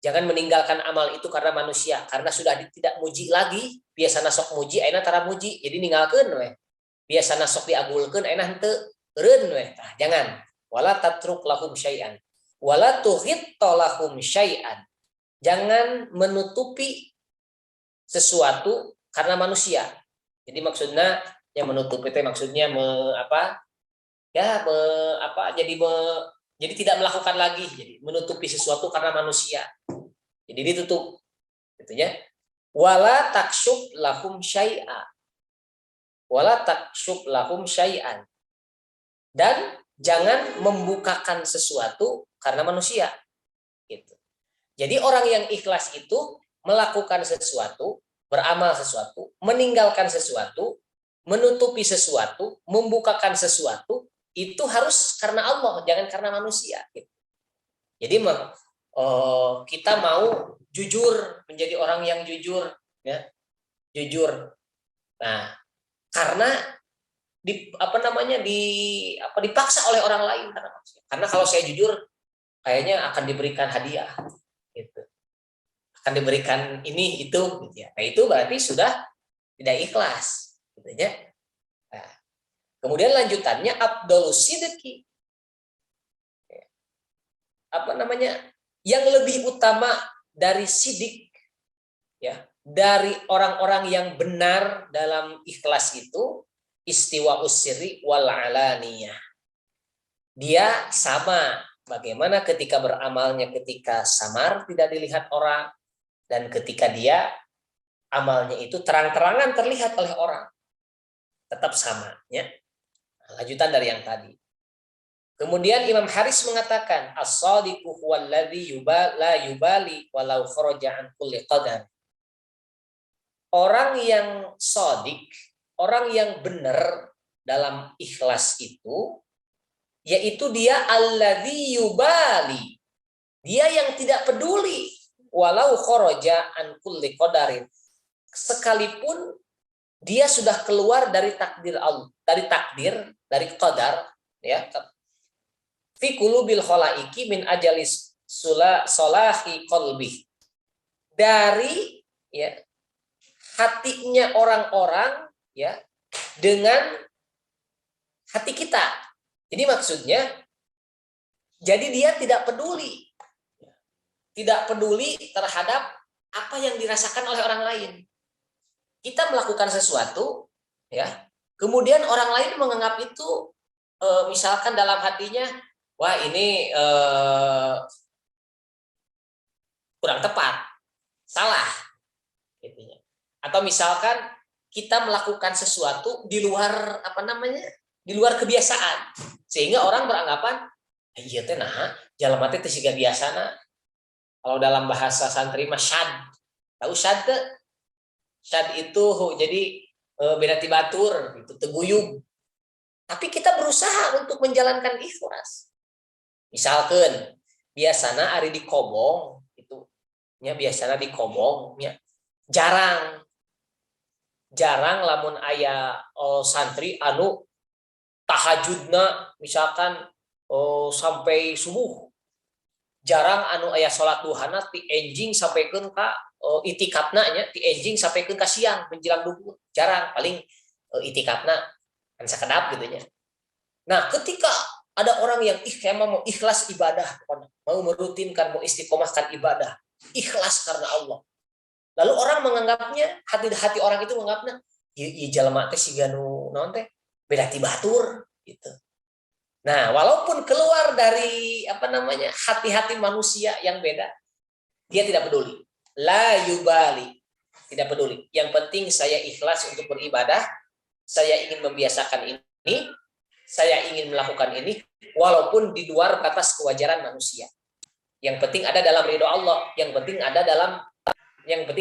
Jangan meninggalkan amal itu karena manusia, karena sudah tidak muji lagi, biasa sok muji ayeuna tara muji, jadi ninggalkeun we. Biasa sok diagulkeun ayeuna henteu eureun we. Nah, jangan. Wala tatruk lahum syai'an. Wala tuhit lahum syai'an. Jangan menutupi sesuatu karena manusia. Jadi maksudnya yang menutupi itu maksudnya jadi tidak melakukan lagi, jadi menutupi sesuatu karena manusia. Jadi ditutup gitu ya. Wala taksyub lahum syai'a. Wala taksyub lahum syai'an. Dan jangan membukakan sesuatu karena manusia. Gitu. Jadi orang yang ikhlas itu melakukan sesuatu, beramal sesuatu, meninggalkan sesuatu, menutupi sesuatu, membukakan sesuatu, itu harus karena Allah, jangan karena manusia. Gitu. Jadi kita mau jujur, menjadi orang yang jujur, ya, jujur. Nah, karena dipaksa oleh orang lain karena kalau saya jujur, kayaknya akan diberikan hadiah. Gitu. Akan diberikan ini itu gitu ya. Nah, itu berarti sudah tidak ikhlas gitu ya. Nah, kemudian lanjutannya afdhalus sidqi. Yang lebih utama dari sidik ya, dari orang-orang yang benar dalam ikhlas itu istiwa usiri wal alaniyah. Dia sama bagaimana ketika beramalnya ketika samar tidak dilihat orang, dan ketika dia amalnya itu terang-terangan terlihat oleh orang, tetap sama ya. Lanjutan dari yang tadi. Kemudian Imam Haris mengatakan as-shadiqu huwallazi la yubali walau kharaja an kulli qadar. Orang yang shadiq, orang yang benar dalam ikhlas itu, yaitu dia allazi yubali, dia yang tidak peduli walau kharaja an kulli qadarin, sekalipun dia sudah keluar dari takdir Allah, dari qadar ya, fi qulubil khalaiki min ajalis solahi qalbi, dari ya hatinya orang-orang ya dengan hati kita. Jadi maksudnya, jadi dia tidak peduli terhadap apa yang dirasakan oleh orang lain. Kita melakukan sesuatu, ya, kemudian orang lain menganggap itu, misalkan dalam hatinya, wah ini kurang tepat, salah, gitu. Atau misalkan kita melakukan sesuatu di luar di luar kebiasaan, sehingga orang beranggapan, iya teh nah, jalan mati teh siga biasana. Kalau dalam bahasa santri mah syad, tahu syad? Syad itu jadi beda ti batur, gitu, teguyub. Tapi kita berusaha untuk menjalankan ikhlas. Misalkan biasana ari di kobong, itu, ya biasana di kobong, ya jarang lamun aya santri anu tahajudna misalkan sampai subuh jarang anu aya salat duhana ti enjing sampaikan ka itikafna nya ti enjing sampaikan ka siang menjelang duhur, jarang, paling itikafna kan sakedap gitu nya. Nah, ketika ada orang yang mau ikhlas ibadah, mau merutinkan, mau istiqomahkan ibadah, ikhlas karena Allah. Lalu orang menganggapnya, hati orang itu menganggapnya, ieu jalma teh siga nu naon teh beda ti batur gitu. Nah, walaupun keluar dari hati-hati manusia yang beda, dia tidak peduli. La yubali, tidak peduli. Yang penting saya ikhlas untuk beribadah, saya ingin membiasakan ini, saya ingin melakukan ini, walaupun di luar batas kewajaran manusia. Yang penting ada dalam ridho Allah, yang penting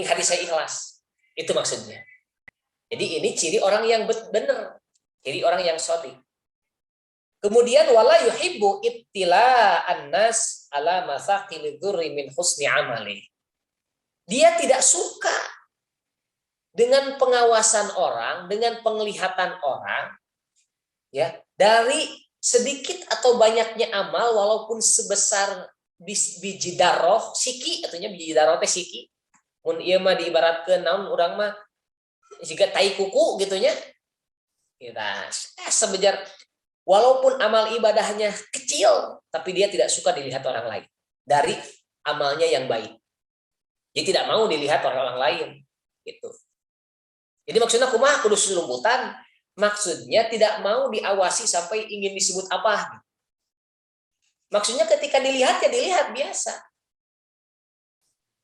hati saya ikhlas. Itu maksudnya. Jadi ini ciri orang yang benar, ciri orang yang shodiq. Kemudian wala yuhibbu ibtila'an nas ala masaqil dzurri min husni amali. Dia tidak suka dengan pengawasan orang, dengan penglihatan orang, ya, dari sedikit atau banyaknya amal walaupun sebesar biji daroh siki, artinya biji daroh teh siki. Mun ieu mah diibaratkeun naon urang mah siga tai kuku gitu nya. Kita sebejar walaupun amal ibadahnya kecil, tapi dia tidak suka dilihat orang lain dari amalnya yang baik. Dia tidak mau dilihat orang lain, gitu. Jadi maksudnya kumaha kudu selumputan, maksudnya tidak mau diawasi sampai ingin disebut apa. Maksudnya ketika dilihat ya dilihat biasa,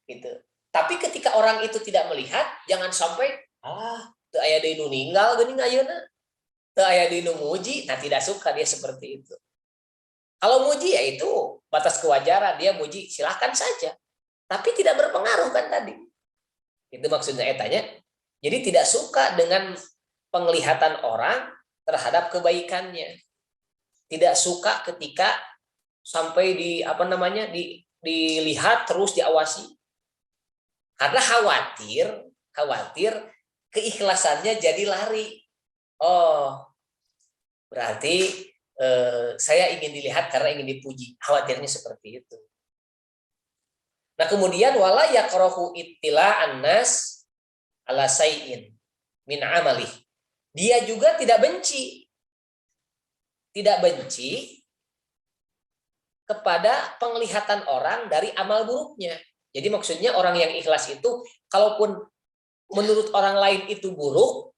gitu. Tapi ketika orang itu tidak melihat, jangan sampai teu aya deui nu ninggal geuning ayeuna. Teu aya deui nu muji, nah tidak suka dia seperti itu. Kalau muji ya itu batas kewajaran, dia muji silahkan saja. Tapi tidak berpengaruh kan tadi. Itu maksudnya etanya. Jadi tidak suka dengan penglihatan orang terhadap kebaikannya. Tidak suka ketika sampai dilihat terus diawasi. Karena khawatir keikhlasannya jadi lari. Oh, berarti saya ingin dilihat karena ingin dipuji. Khawatirnya seperti itu. Nah, kemudian wala yakrahu ittila'an nas ala sayyin min amalih. Dia juga tidak benci kepada penglihatan orang dari amal buruknya. Jadi maksudnya orang yang ikhlas itu, kalaupun menurut orang lain itu buruk,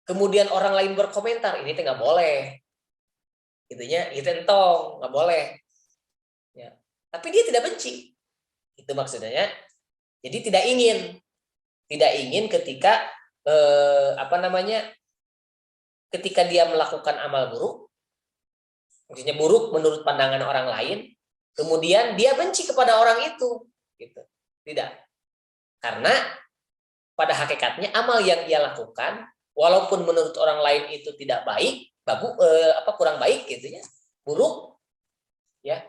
kemudian orang lain berkomentar, ini teh nggak boleh, gitunya, itu entong nggak boleh. Ya. Tapi dia tidak benci, itu maksudnya. Jadi tidak ingin ketika ketika dia melakukan amal buruk, maksudnya buruk menurut pandangan orang lain, kemudian dia benci kepada orang itu. Gitu. Tidak. Karena pada hakikatnya amal yang ia lakukan walaupun menurut orang lain itu tidak baik, kurang baik gitu ya, buruk ya.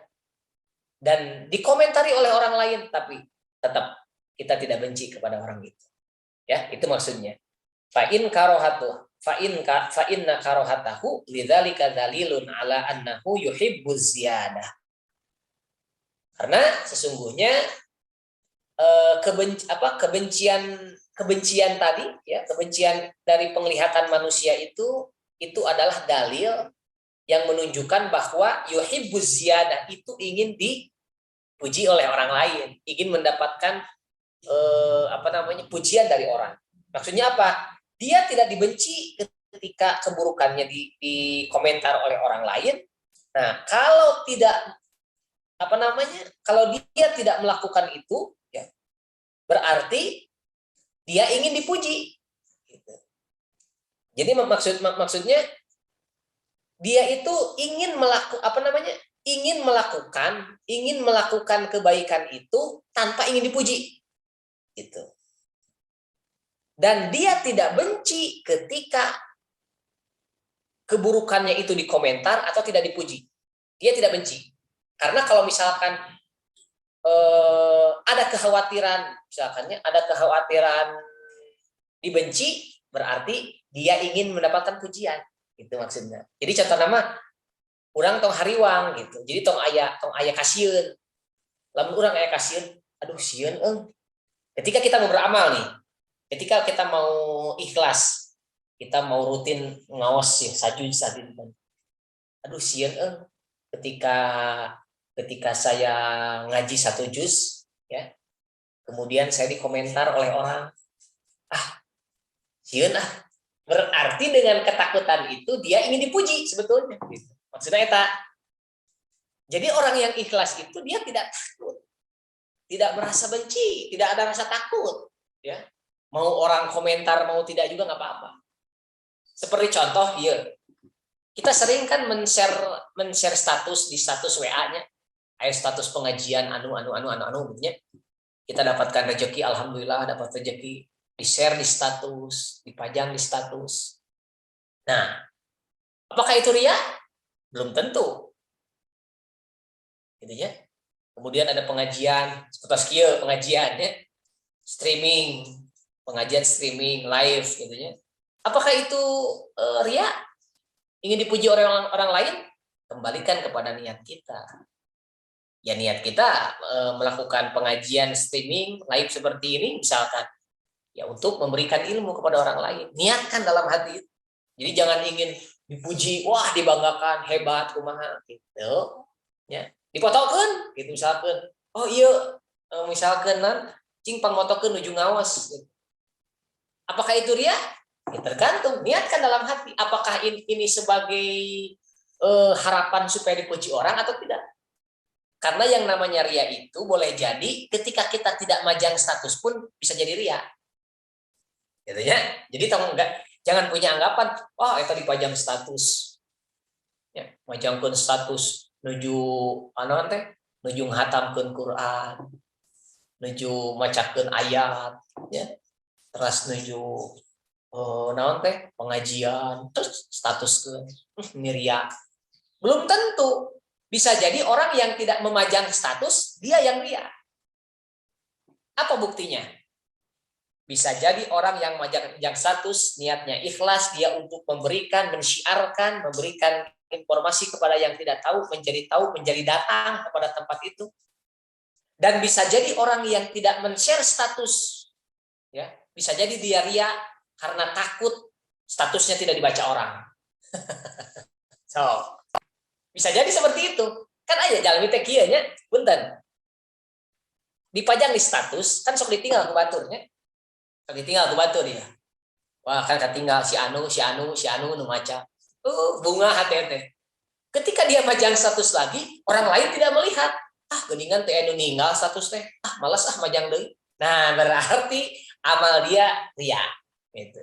Dan dikomentari oleh orang lain tapi tetap kita tidak benci kepada orang itu. Ya, itu maksudnya. Fa inna karohatahu lidzalika dalilun ala annahu yuhibbuz ziyadah. Karena sesungguhnya kebencian tadi ya, kebencian dari penglihatan manusia itu adalah dalil yang menunjukkan bahwa yuhibbuz ziyadah itu ingin dipuji oleh orang lain, ingin mendapatkan pujian dari orang. Maksudnya apa? Dia tidak dibenci ketika keburukannya dikomentar oleh orang lain. Nah, kalau dia tidak melakukan itu, ya, berarti dia ingin dipuji. Gitu. Jadi maksudnya dia itu ingin melakukan kebaikan itu tanpa ingin dipuji. Gitu. Dan dia tidak benci ketika keburukannya itu dikomentar atau tidak dipuji. Dia tidak benci. Karena kalau misalkan ada kekhawatiran dibenci, berarti dia ingin mendapatkan pujian. Itu maksudnya. Jadi contoh nama orang tong hariwang gitu. Jadi tong aya kasieun. lamun urang aya kasieun, aduh sieun Ketika kita mau beramal nih, ketika kita mau ikhlas, kita mau rutin ngaos ya sajud sadin. Aduh sieun ketika ketika saya ngaji 1 juz ya, kemudian saya dikomentar oleh orang, ah sieun berarti dengan ketakutan itu dia ingin dipuji sebetulnya gitu. Maksudnya eta. Jadi orang yang ikhlas itu dia tidak takut, tidak merasa benci, tidak ada rasa takut ya. Mau orang komentar mau tidak juga nggak apa-apa. Seperti contoh ya, kita sering kan men-share status di status WA-nya, status pengajian anu gitu. Kita dapatkan rezeki, alhamdulillah dapat rezeki, di-share di status, dipajang di status. Nah, apakah itu ria? Belum tentu. Gitu ya. Kemudian ada pengajian, seperti kieu pengajiannya, streaming, pengajian streaming live gitu ya. Apakah itu ria? Ingin dipuji oleh orang lain? Kembalikan kepada niat kita. Ya niat kita melakukan pengajian streaming live seperti ini misalkan ya untuk memberikan ilmu kepada orang lain. Niatkan dalam hati itu. Jadi jangan ingin dipuji, wah dibanggakan, hebat, kumaha gitu. Ya, dipotokeun gitu misalkan. Oh iya, misalkan cing pangmotokeun nuju ngawas gitu. Apakah itu ria? Ya, tergantung, niatkan dalam hati. Apakah ini sebagai harapan supaya dipuji orang atau tidak? Karena yang namanya ria itu boleh jadi ketika kita tidak majang status pun bisa jadi ria. Gitu ya. Jadi jangan punya anggapan, wah itu dipajang status. Ya, majangkeun status nuju nuju ngatamkeun Quran, nuju macakeun ayat, ya. Terus nuju pengajian, terus status ke ria. Belum tentu. Bisa jadi orang yang tidak memajang status, dia yang ria. Apa buktinya? Bisa jadi orang yang memajang status, niatnya ikhlas, dia untuk memberikan, mensyiarkan, memberikan informasi kepada yang tidak tahu, menjadi datang kepada tempat itu. Dan bisa jadi orang yang tidak men-share status, ya, bisa jadi dia ria karena takut statusnya tidak dibaca orang. So, bisa jadi seperti itu. Kan aja jalan teh kieu nya, punten. Dipajang di status, kan sok ditinggal ke baturnya. Sok ditinggal ke batur dia. Wah, kan ketinggal si anu nu maca. Bunga hati-hati. Ketika dia majang status lagi, orang lain tidak melihat. Geningan teh anu ninggal status teh. Malas majang deui. Nah, berarti amal dia ria. Gitu.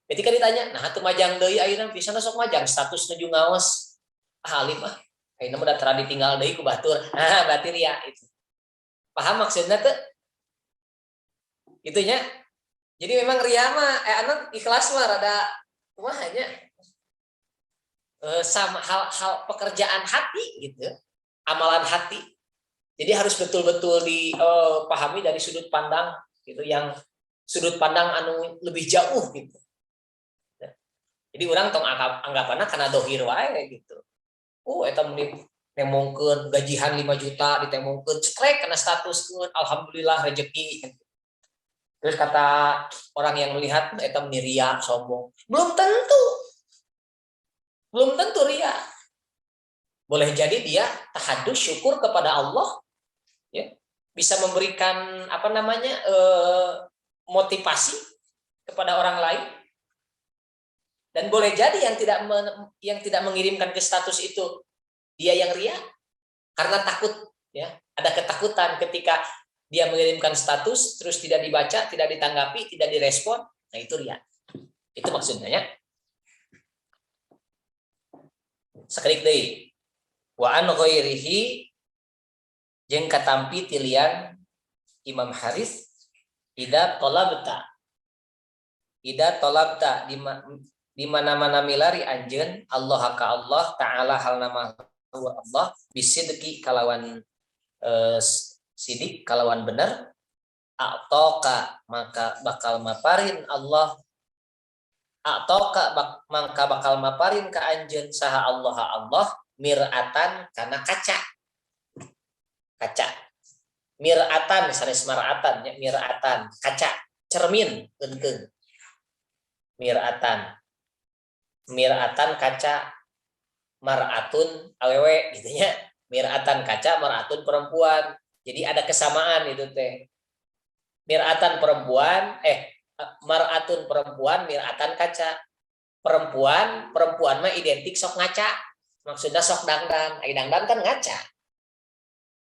Ketika ditanya, nah atuh majang deui ayeuna bisa sok majang status nuju ngaos. Alim ayeuna mah da ditinggal deui ku batur. Nah, berarti ria itu. Paham maksudnya tuh? Itunya. Jadi memang ria mah anak ikhlas mah rada kumaha nya? Sama hal pekerjaan hati gitu. Amalan hati. Jadi harus betul-betul dipahami dari sudut pandang gitu yang sudut pandang anu lebih jauh gitu. Jadi orang tong anggapanna kana dohir wae gitu. Eta meni nemongkeun gajihan 5 juta ditemongkeun cekrek kana statuskeun alhamdulillah rezeki. Terus kata orang yang melihat eta meni ria sombong. Belum tentu ria. Boleh jadi dia tahadus syukur kepada Allah ya. Bisa memberikan motivasi kepada orang lain. Dan boleh jadi yang tidak mengirimkan ke status itu dia yang ria karena takut ya, ada ketakutan ketika dia mengirimkan status terus tidak dibaca, tidak ditanggapi, tidak direspon, nah itu ria. Itu maksudnya ya. Sekalik deui. Wa an ghairihi jeung katampi tilian Imam Haris ida tolabta di mana-mana milari anjeun Allah ka Allah taala hal nama Allah bisidqi kalawan sidik kalawan bener atoka maka bakal maparin Allah atoka maka bakal maparin ka anjeun saha Allah miratan kana kaca mir'atan misalnya mar'atan ya, mir'atan kaca cermin keun mir'atan kaca mar'atun awewe gitu nya, mir'atan kaca mar'atun perempuan. Jadi ada kesamaan itu teh. Mir'atan perempuan mar'atun perempuan, mir'atan kaca. Perempuan mah identik sok ngaca. Maksudnya sok dangdan. Ai dangdan kan ngaca.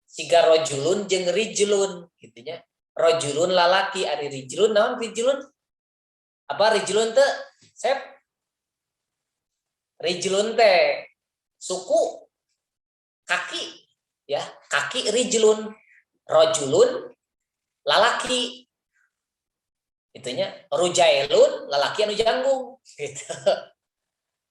Siga rojulun jeung rijlun gitu nya. Rojulun lalaki, ari rijlun naon rijlun? Apa rijlun teh? Sep. Rijlun teh suku kaki ya, kaki rijlun. Rojulun lalaki. Itunya rujailun lalaki anu janggung gitu.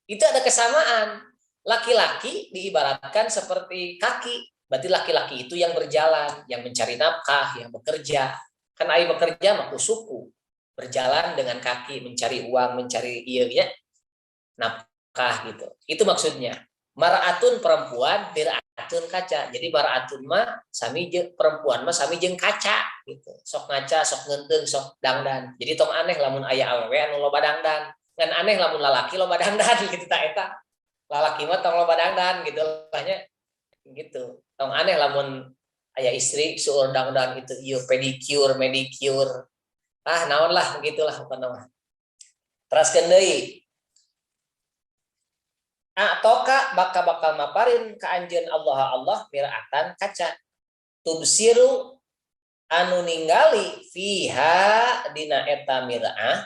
Itu ada kesamaan. Laki-laki diibaratkan seperti kaki. Berarti laki-laki itu yang berjalan, yang mencari nafkah, yang bekerja. Kan ai bekerja mah suku. Berjalan dengan kaki, mencari uang, mencari ya, nafkah gitu. Itu maksudnya. Mar'atun perempuan, mir'atun kaca. Jadi mar'atun mah sami jeung perempuan mah sami jeung kaca gitu. Sok ngaca, sok ngeunteung, sok dangdan. Jadi tong aneh lamun aya awewe anu loba dangdan. Ngan aneh lamun lalaki loba dangdan gitu ta eta. Lalaki mah tong loba dangdan gitu lahnya. Gitu. Tong aneh lamun aya istri sueur dangdan itu ieu pedicure, manicure. Ah naon lah begitulah apa nama. Teraskeun deui. Ataukah bakal maparin ka anjeun Allah mir'atan kaca tubsiru anu ningali fiha dina eta mir'ah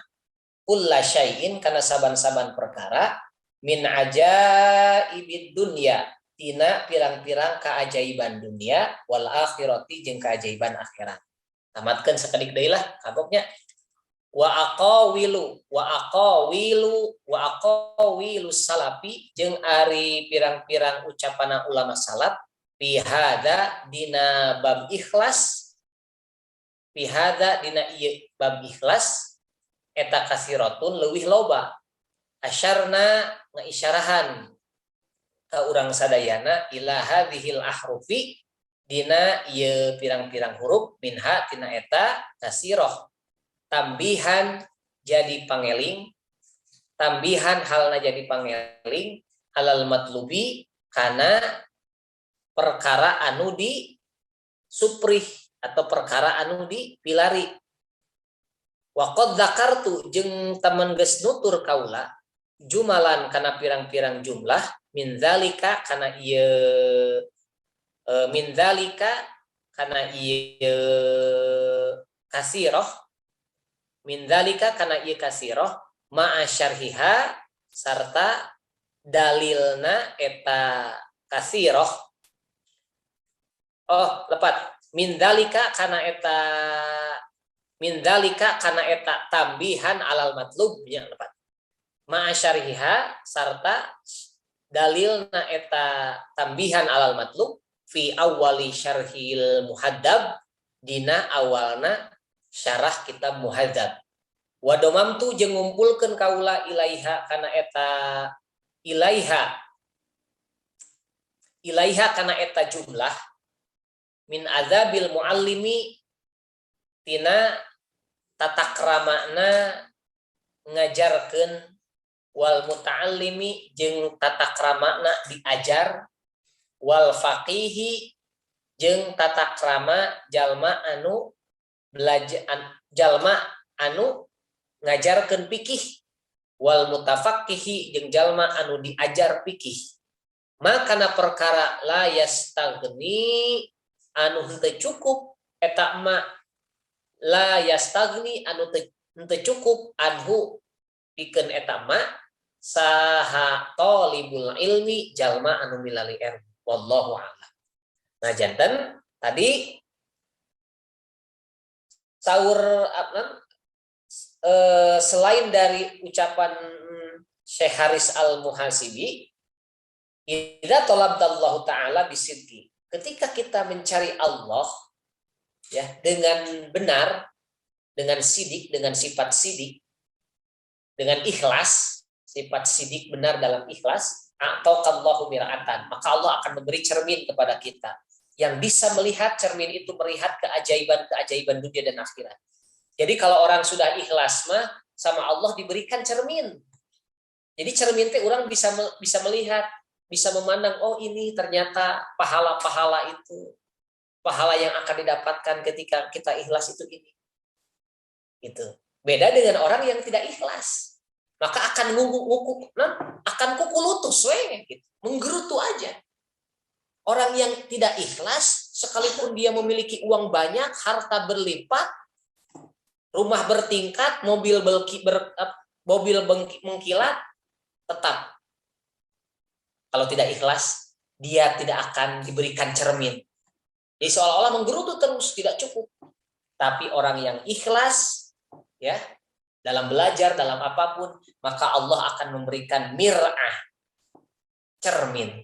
kulla syai'in kana saban-saban perkara min ajaibid dunya tina pirang-pirang kaajaiban dunia wal akhirati jeung kaajaiban akhirat. Tamatkeun sakedik deui lah kagoknya. Wa aqawilu salafi jeung ari pirang-pirang ucapan ulama salaf pihada dina bab ikhlas bab ikhlas eta kasiratun leuwih loba asyarna ngaisyarahan ka urang sadayana ila hadhil ahrufi dina ieu pirang-pirang huruf minha tina eta kasirah tambihan jadi pangeling, tambihan halna jadi pangeling, alal matlubi kana perkara anu di suprih atau perkara anu di pilari. Wa qad dzakartu jeung taman geus nutur kaula jumalan kana pirang-pirang jumlah min zalika kana ieu kasirah min dzalika kana ieu kasirah ma'a syarhiha sarta dalilna eta kasirah. Oh, lepat. Min dzalika kana eta tambihan alal matlub ya lepat. Ma'a syarhiha sarta dalilna eta tambihan alal matlub fi awwali syarhil muhaddab dina awalna syarah kitab muhadzab. Wa domamtu jeung ngumpulkeun kaula ilaiha kana eta ilaiha kana eta jumlah min adzabil muallimi tina tatakramana ngajarkeun wal muta'allimi jeung tatakramana diajar wal faqihi jeung tatakrama jalma anu belajar jalma anu ngajarkeun fikih wal mutafaqqihi jeung jalma anu diajar fikih makana perkara la yastagni anu henteu cukup eta ma la yastagni anu henteu cukup anhu pikeun eta ma saha talibul ilmi jalma anu milali ilmu wallahu a'lam. Nah janten tadi saur selain dari ucapan Syekh Haris Al-Muhasibi idza talabdallahu ta'ala bisidqi ketika kita mencari Allah ya dengan benar dengan sidik dengan sifat sidik dengan ikhlas sifat sidik benar dalam ikhlas atau kallahu mir'atan maka Allah akan memberi cermin kepada kita yang bisa melihat cermin itu melihat keajaiban-keajaiban dunia dan akhirat. Jadi kalau orang sudah ikhlas mah sama Allah diberikan cermin. Jadi cermin teh orang bisa melihat, bisa memandang, oh ini ternyata pahala-pahala itu, pahala yang akan didapatkan ketika kita ikhlas itu ini. Gitu. Beda dengan orang yang tidak ikhlas. Maka akan akan kuku lutus gitu. Menggerutu aja. Orang yang tidak ikhlas, sekalipun dia memiliki uang banyak, harta berlipat, rumah bertingkat, mobil mengkilat, tetap kalau tidak ikhlas, dia tidak akan diberikan cermin. Jadi seolah-olah menggerutu terus, tidak cukup. Tapi orang yang ikhlas, ya, dalam belajar, dalam apapun, maka Allah akan memberikan mir'ah, cermin.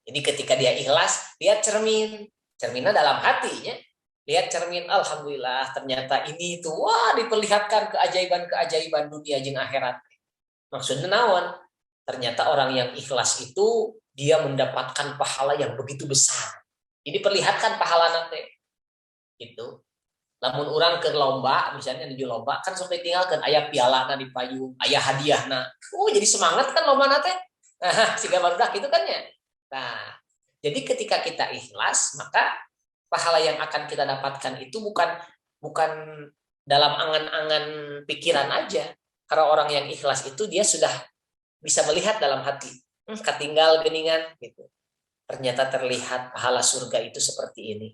Jadi ketika dia ikhlas, lihat cermin. Cerminnya dalam hatinya. Lihat cermin, alhamdulillah, ternyata ini itu, wah, diperlihatkan keajaiban-keajaiban dunia jeung akhirat. Maksudnya naon? Ternyata orang yang ikhlas itu, dia mendapatkan pahala yang begitu besar. Jadi perlihatkan pahala nanti. Gitu. Lamun orang ke lomba, misalnya di lomba, kan sampai tinggalkan ayah piala di payung, ayah hadiah. Jadi semangat kan lomba nanti. Nah, sehingga barudak itu kan ya. Nah, jadi ketika kita ikhlas, maka pahala yang akan kita dapatkan itu bukan dalam angan-angan pikiran aja. Karena orang yang ikhlas itu dia sudah bisa melihat dalam hati. Ketinggal geningan gitu. Ternyata terlihat pahala surga itu seperti ini.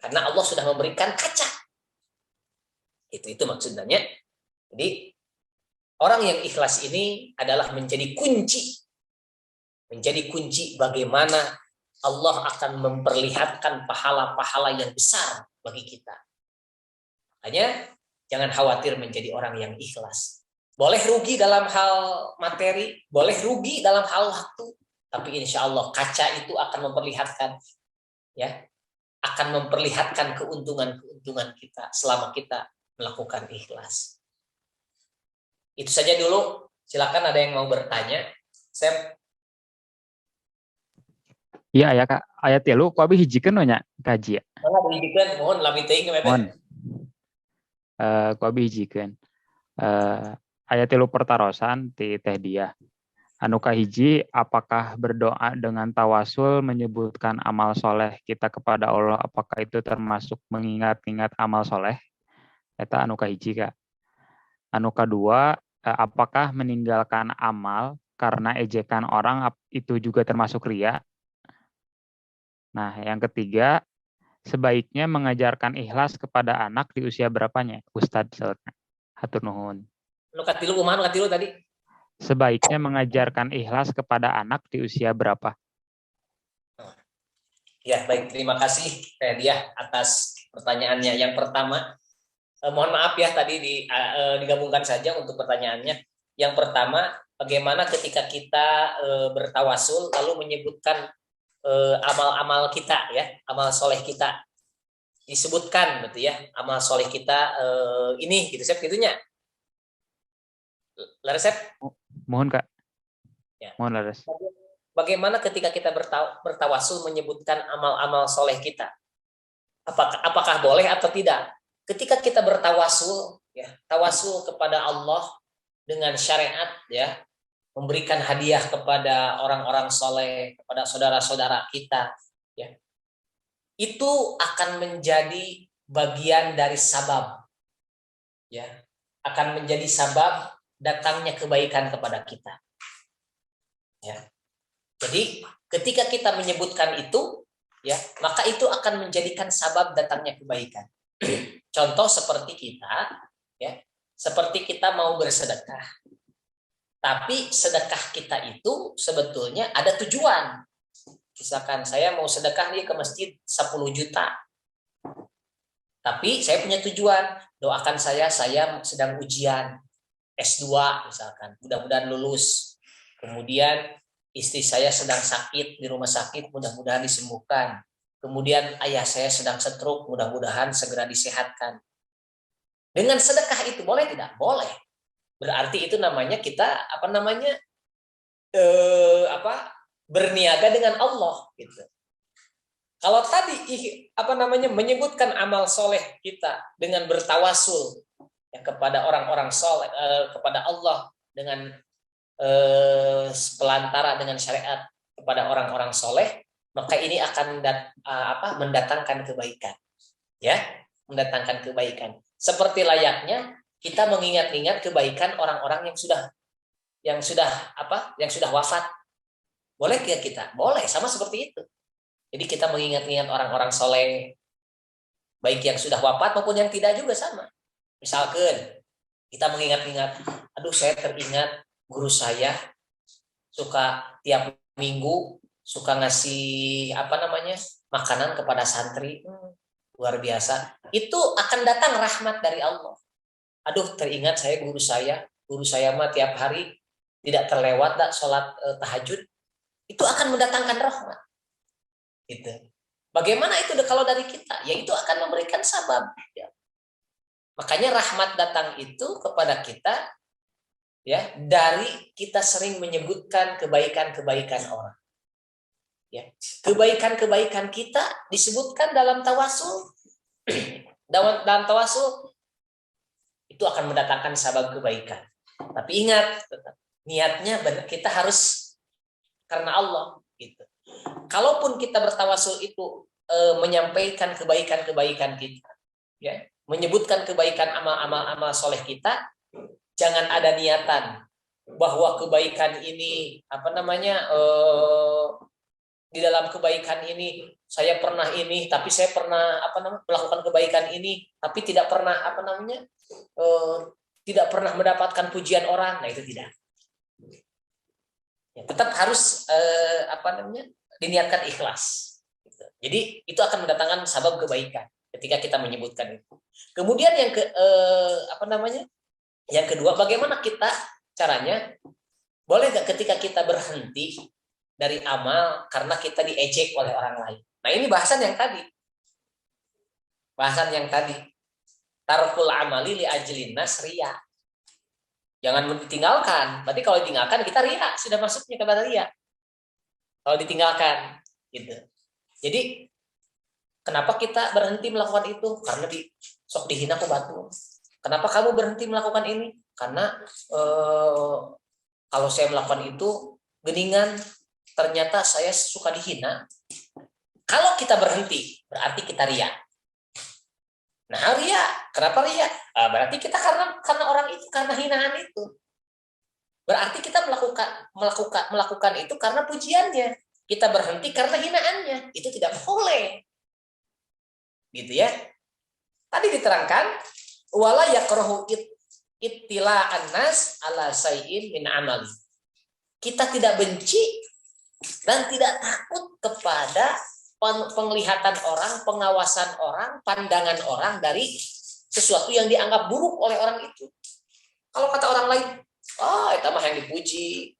Karena Allah sudah memberikan kaca. Itu maksudnya. Jadi orang yang ikhlas ini adalah menjadi kunci bagaimana Allah akan memperlihatkan pahala-pahala yang besar bagi kita. Makanya jangan khawatir menjadi orang yang ikhlas. Boleh rugi dalam hal materi, boleh rugi dalam hal waktu, tapi insya Allah kaca itu akan memperlihatkan, ya, akan memperlihatkan keuntungan kita selama kita melakukan ikhlas. Itu saja dulu. Silakan ada yang mau bertanya. Sam. Iya ya Kak, ayat 3 ku abi hijikeun nya kaji ya. Mohon lami teuing Mohon. Ku abi hijikeun. Ayat 3 pertarosan ti teh dia. Anu kahiji, apakah berdoa dengan tawasul menyebutkan amal soleh kita kepada Allah, apakah itu termasuk mengingat-ingat amal soleh? Eta anu kahiji Kak. Anu kedua, apakah meninggalkan amal karena ejekan orang itu juga termasuk riya? Nah, yang ketiga, sebaiknya mengajarkan ikhlas kepada anak di usia berapanya? Ustadz, hatur nuhun. Nu katilu kumaha nu katilu tadi? Sebaiknya mengajarkan ikhlas kepada anak di usia berapa? Ya, baik. Terima kasih Teh Diah atas pertanyaannya. Yang pertama, mohon maaf ya tadi digabungkan saja untuk pertanyaannya. Yang pertama, bagaimana ketika kita bertawasul lalu menyebutkan amal-amal kita, ya, amal soleh kita disebutkan gitu ya, amal soleh kita ini gitu Sep, gitunya. Lares Sep? Mohon Kak. Ya. Mohon Lares. Bagaimana ketika kita bertawasul menyebutkan amal-amal soleh kita? Apakah boleh atau tidak? Ketika kita bertawasul, ya, tawasul kepada Allah dengan syariat, ya, memberikan hadiah kepada orang-orang soleh, kepada saudara-saudara kita, ya, itu akan menjadi bagian dari sabab, ya, akan menjadi sabab datangnya kebaikan kepada kita, ya. Jadi ketika kita menyebutkan itu, ya, maka itu akan menjadikan sabab datangnya kebaikan. Contoh seperti kita, ya, seperti kita mau bersedekah. Tapi sedekah kita itu sebetulnya ada tujuan. Misalkan saya mau sedekah nih ke masjid 10 juta. Tapi saya punya tujuan, doakan saya sedang ujian S2 misalkan, mudah-mudahan lulus. Kemudian istri saya sedang sakit di rumah sakit, mudah-mudahan disembuhkan. Kemudian ayah saya sedang stroke, mudah-mudahan segera disehatkan. Dengan sedekah itu boleh tidak? Boleh. Berarti itu namanya kita berniaga dengan Allah gitu. Kalau tadi menyebutkan amal soleh kita dengan bertawasul ya, kepada orang-orang soleh, kepada Allah dengan pelantara dengan syariat kepada orang-orang soleh, maka ini akan mendatangkan kebaikan, ya, mendatangkan kebaikan. Seperti layaknya kita mengingat-ingat kebaikan orang-orang yang sudah wafat. Boleh tidak kita? Boleh, sama seperti itu. Jadi kita mengingat-ingat orang-orang soleh, baik yang sudah wafat maupun yang tidak juga sama. Misalkan kita mengingat-ingat, aduh saya teringat guru saya suka tiap minggu suka ngasih makanan kepada santri, luar biasa. Itu akan datang rahmat dari Allah. Aduh teringat guru saya mah tiap hari tidak terlewat sholat tahajud. Itu akan mendatangkan rahmat. Gitu. Bagaimana itu kalau dari kita? Ya itu akan memberikan sabab. Ya. Makanya rahmat datang itu kepada kita ya dari kita sering menyebutkan kebaikan-kebaikan orang. Ya. Kebaikan-kebaikan kita disebutkan dalam tawasul. dalam tawasul itu akan mendatangkan sabab kebaikan. Tapi ingat, niatnya kita harus karena Allah. Gitu. Kalaupun kita bertawasul itu menyampaikan kebaikan-kebaikan kita, ya, menyebutkan kebaikan amal soleh kita, jangan ada niatan bahwa kebaikan ini di dalam kebaikan ini saya pernah ini, tapi saya pernah melakukan kebaikan ini, tapi tidak pernah tidak pernah mendapatkan pujian orang. Nah itu tidak. Ya, tetap harus diniatkan ikhlas. Jadi itu akan mendatangkan sabab kebaikan ketika kita menyebutkan itu. Kemudian yang kedua, bagaimana kita caranya? Boleh nggak ketika kita berhenti dari amal karena kita diejek oleh orang lain? Nah ini bahasan yang tadi. Tarkul amali li ajlin nas riya. Jangan ditinggalkan. Berarti kalau ditinggalkan kita riya, sudah masuknya kepada riya. Kalau ditinggalkan, gitu. Jadi kenapa kita berhenti melakukan itu? Karena sok dihina ku batu. Kenapa kamu berhenti melakukan ini? Karena kalau saya melakukan itu geningan, ternyata saya suka dihina. Kalau kita berhenti, berarti kita riya. Nah, riya, kenapa riya? Berarti kita karena orang itu, karena hinaan itu. Berarti kita melakukan itu karena pujiannya. Kita berhenti karena hinaannya. Itu tidak boleh. Gitu ya. Tadi diterangkan wala yakrahu ittila'an nas ala sayyin min amali. Kita tidak benci dan tidak takut kepada penglihatan orang, pengawasan orang, pandangan orang dari sesuatu yang dianggap buruk oleh orang itu. Kalau kata orang lain, eta mah yang dipuji,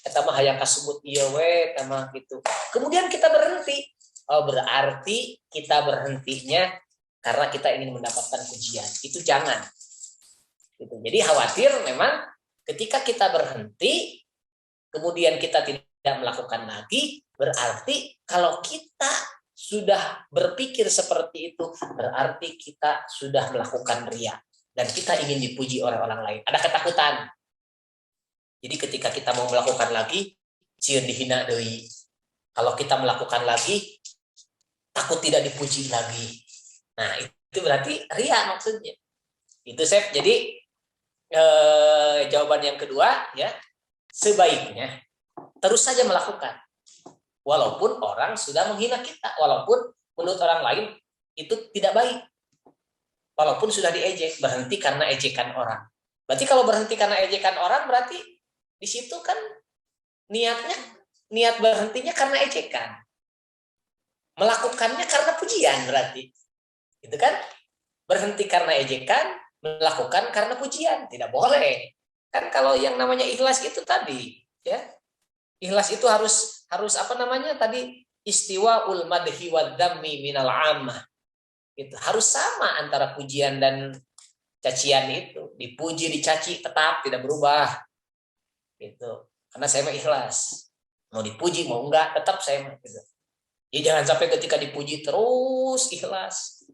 eta mah hayang kasebut ieu we, eta mah gitu. Kemudian kita berhenti. Berarti kita berhentinya karena kita ingin mendapatkan pujian. Itu jangan. Gitu. Jadi khawatir memang ketika kita berhenti, kemudian kita tidak melakukan lagi, berarti kalau kita sudah berpikir seperti itu, berarti kita sudah melakukan riya dan kita ingin dipuji oleh orang lain. Ada ketakutan. Jadi ketika kita mau melakukan lagi, sieun dihina deui. Kalau kita melakukan lagi, takut tidak dipuji lagi. Nah, itu berarti riya maksudnya. Itu Sep. Jadi jawaban yang kedua ya, sebaiknya terus saja melakukan. Walaupun orang sudah menghina kita, walaupun menurut orang lain itu tidak baik. Walaupun sudah diejek, berhenti karena ejekan orang. Berarti kalau berhenti karena ejekan orang, berarti di situ kan niat berhentinya karena ejekan. Melakukannya karena pujian berarti. Itu kan? Berhenti karena ejekan, melakukan karena pujian. Tidak boleh. Kan kalau yang namanya ikhlas itu tadi, ya. Ikhlas itu harus tadi istiwaul madhi wad dhammi minal ammah. Itu harus sama antara pujian dan cacian itu. Dipuji, dicaci tetap tidak berubah. Gitu. Karena saya mah ikhlas. Mau dipuji mau enggak tetap saya mah gitu. Ya jangan sampai ketika dipuji terus ikhlas,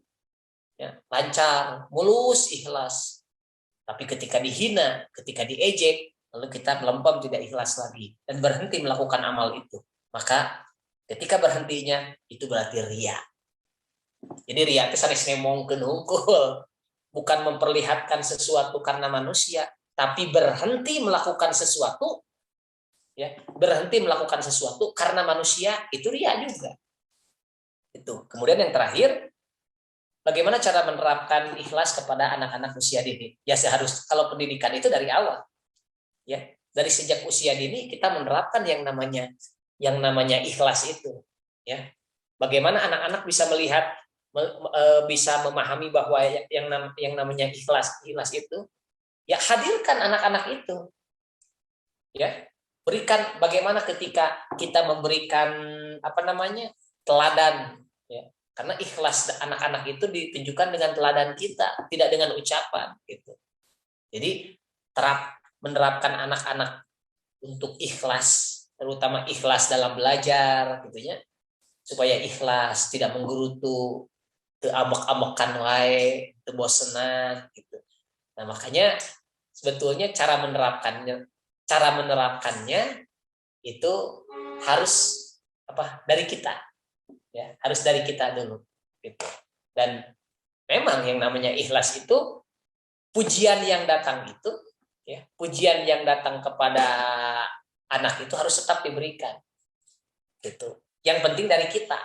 ya, lancar, mulus ikhlas. Tapi ketika dihina, ketika diejek, lalu kita melempem tidak ikhlas lagi dan berhenti melakukan amal itu. Maka ketika berhentinya itu berarti ria. Jadi ria itu sanes nemongkeun hungkul, bukan memperlihatkan sesuatu karena manusia, tapi berhenti melakukan sesuatu, ya, berhenti melakukan sesuatu karena manusia, itu ria juga. Itu. Kemudian yang terakhir, bagaimana cara menerapkan ikhlas kepada anak-anak usia dini? Ya seharusnya kalau pendidikan itu dari awal, ya dari sejak usia dini kita menerapkan yang namanya ikhlas itu, ya. Bagaimana anak-anak bisa melihat, bisa memahami bahwa yang namanya ikhlas itu, ya hadirkan anak-anak itu, ya berikan bagaimana ketika kita memberikan teladan, ya. Karena ikhlas anak-anak itu ditunjukkan dengan teladan kita, tidak dengan ucapan gitu. Jadi menerapkan anak-anak untuk ikhlas, terutama ikhlas dalam belajar gitu ya. Supaya ikhlas, tidak menggerutu, teu amek-amekan wae, teu bosenan gitu. Nah, makanya sebetulnya cara menerapkannya itu harus dari kita. Ya, harus dari kita dulu gitu. Dan memang yang namanya ikhlas itu pujian yang datang itu, ya, pujian yang datang kepada anak itu harus tetap diberikan gitu. Yang penting dari kita.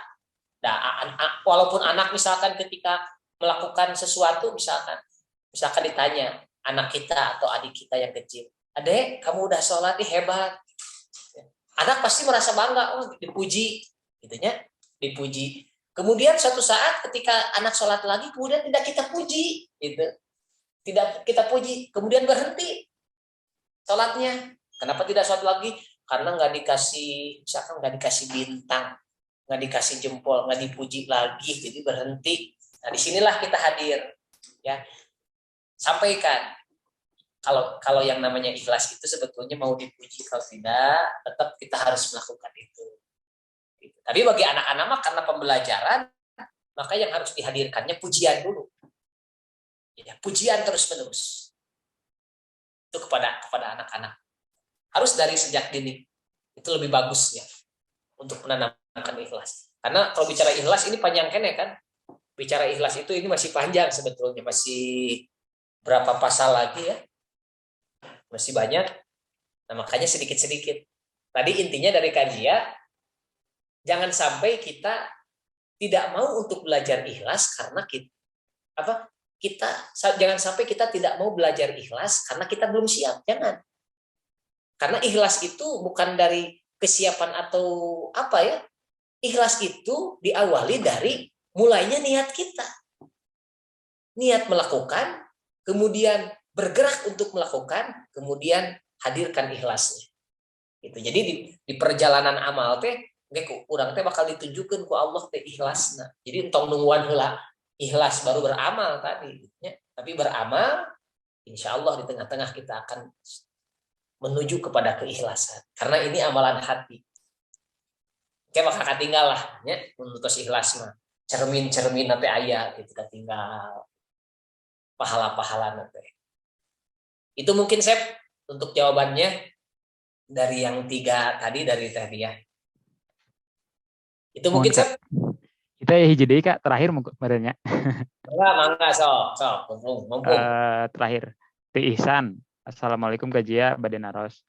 Nah, walaupun anak misalkan ketika melakukan sesuatu, misalkan ditanya anak kita atau adik kita yang kecil, "Adek, kamu udah sholat nih, hebat." Anak pasti merasa bangga, oh dipuji gitu ya. Dipuji. Kemudian suatu saat ketika anak sholat lagi, kemudian tidak kita puji, gitu. Tidak kita puji, kemudian berhenti sholatnya. Kenapa tidak sholat lagi? Karena nggak dikasih, misalkan nggak dikasih bintang, nggak dikasih jempol, nggak dipuji lagi, jadi berhenti. Nah, disinilah kita hadir, ya. Sampaikan. Kalau yang namanya ikhlas itu sebetulnya mau dipuji, kalau tidak, tetap kita harus melakukan itu. Tapi bagi anak-anak mah karena pembelajaran, maka yang harus dihadirkannya pujian dulu. Ya, pujian terus-menerus. Itu kepada anak-anak. Harus dari sejak dini. Itu lebih bagus ya untuk menanamkan ikhlas. Karena kalau bicara ikhlas ini panjang kan ya kan? Bicara ikhlas itu ini masih panjang sebetulnya, masih berapa pasal lagi ya? Masih banyak. Nah, makanya sedikit-sedikit. Tadi intinya dari kajian, jangan sampai kita tidak mau untuk belajar ikhlas karena jangan sampai kita tidak mau belajar ikhlas karena kita belum siap. Jangan. Karena ikhlas itu bukan dari kesiapan atau apa ya. Ikhlas itu diawali dari mulainya niat kita. Niat melakukan, kemudian bergerak untuk melakukan, kemudian hadirkan ikhlasnya. Gitu. Jadi di perjalanan amal teh urang teh bakal ditunjukkan ku Allah teh ikhlasna. Jadi entong nungguan heula ikhlas baru beramal tadi ya. Tapi beramal insya Allah di tengah-tengah kita akan menuju kepada keikhlasan. Karena ini amalan hati. Oke, maka katinggal lah ya untuk ikhlas mah. Cermin-cermin nanti aya gitu katinggal. Pahala-pahala nanti. Itu mungkin Sep untuk jawabannya dari yang 3 tadi dari Teh Dia. Itu mungkin Sep. Kita ya hiji deui Kak, terakhir merenya. Mangga sok, mumpung. Terakhir, Ti Ihsan. Assalamualaikum Kajia Badenaros.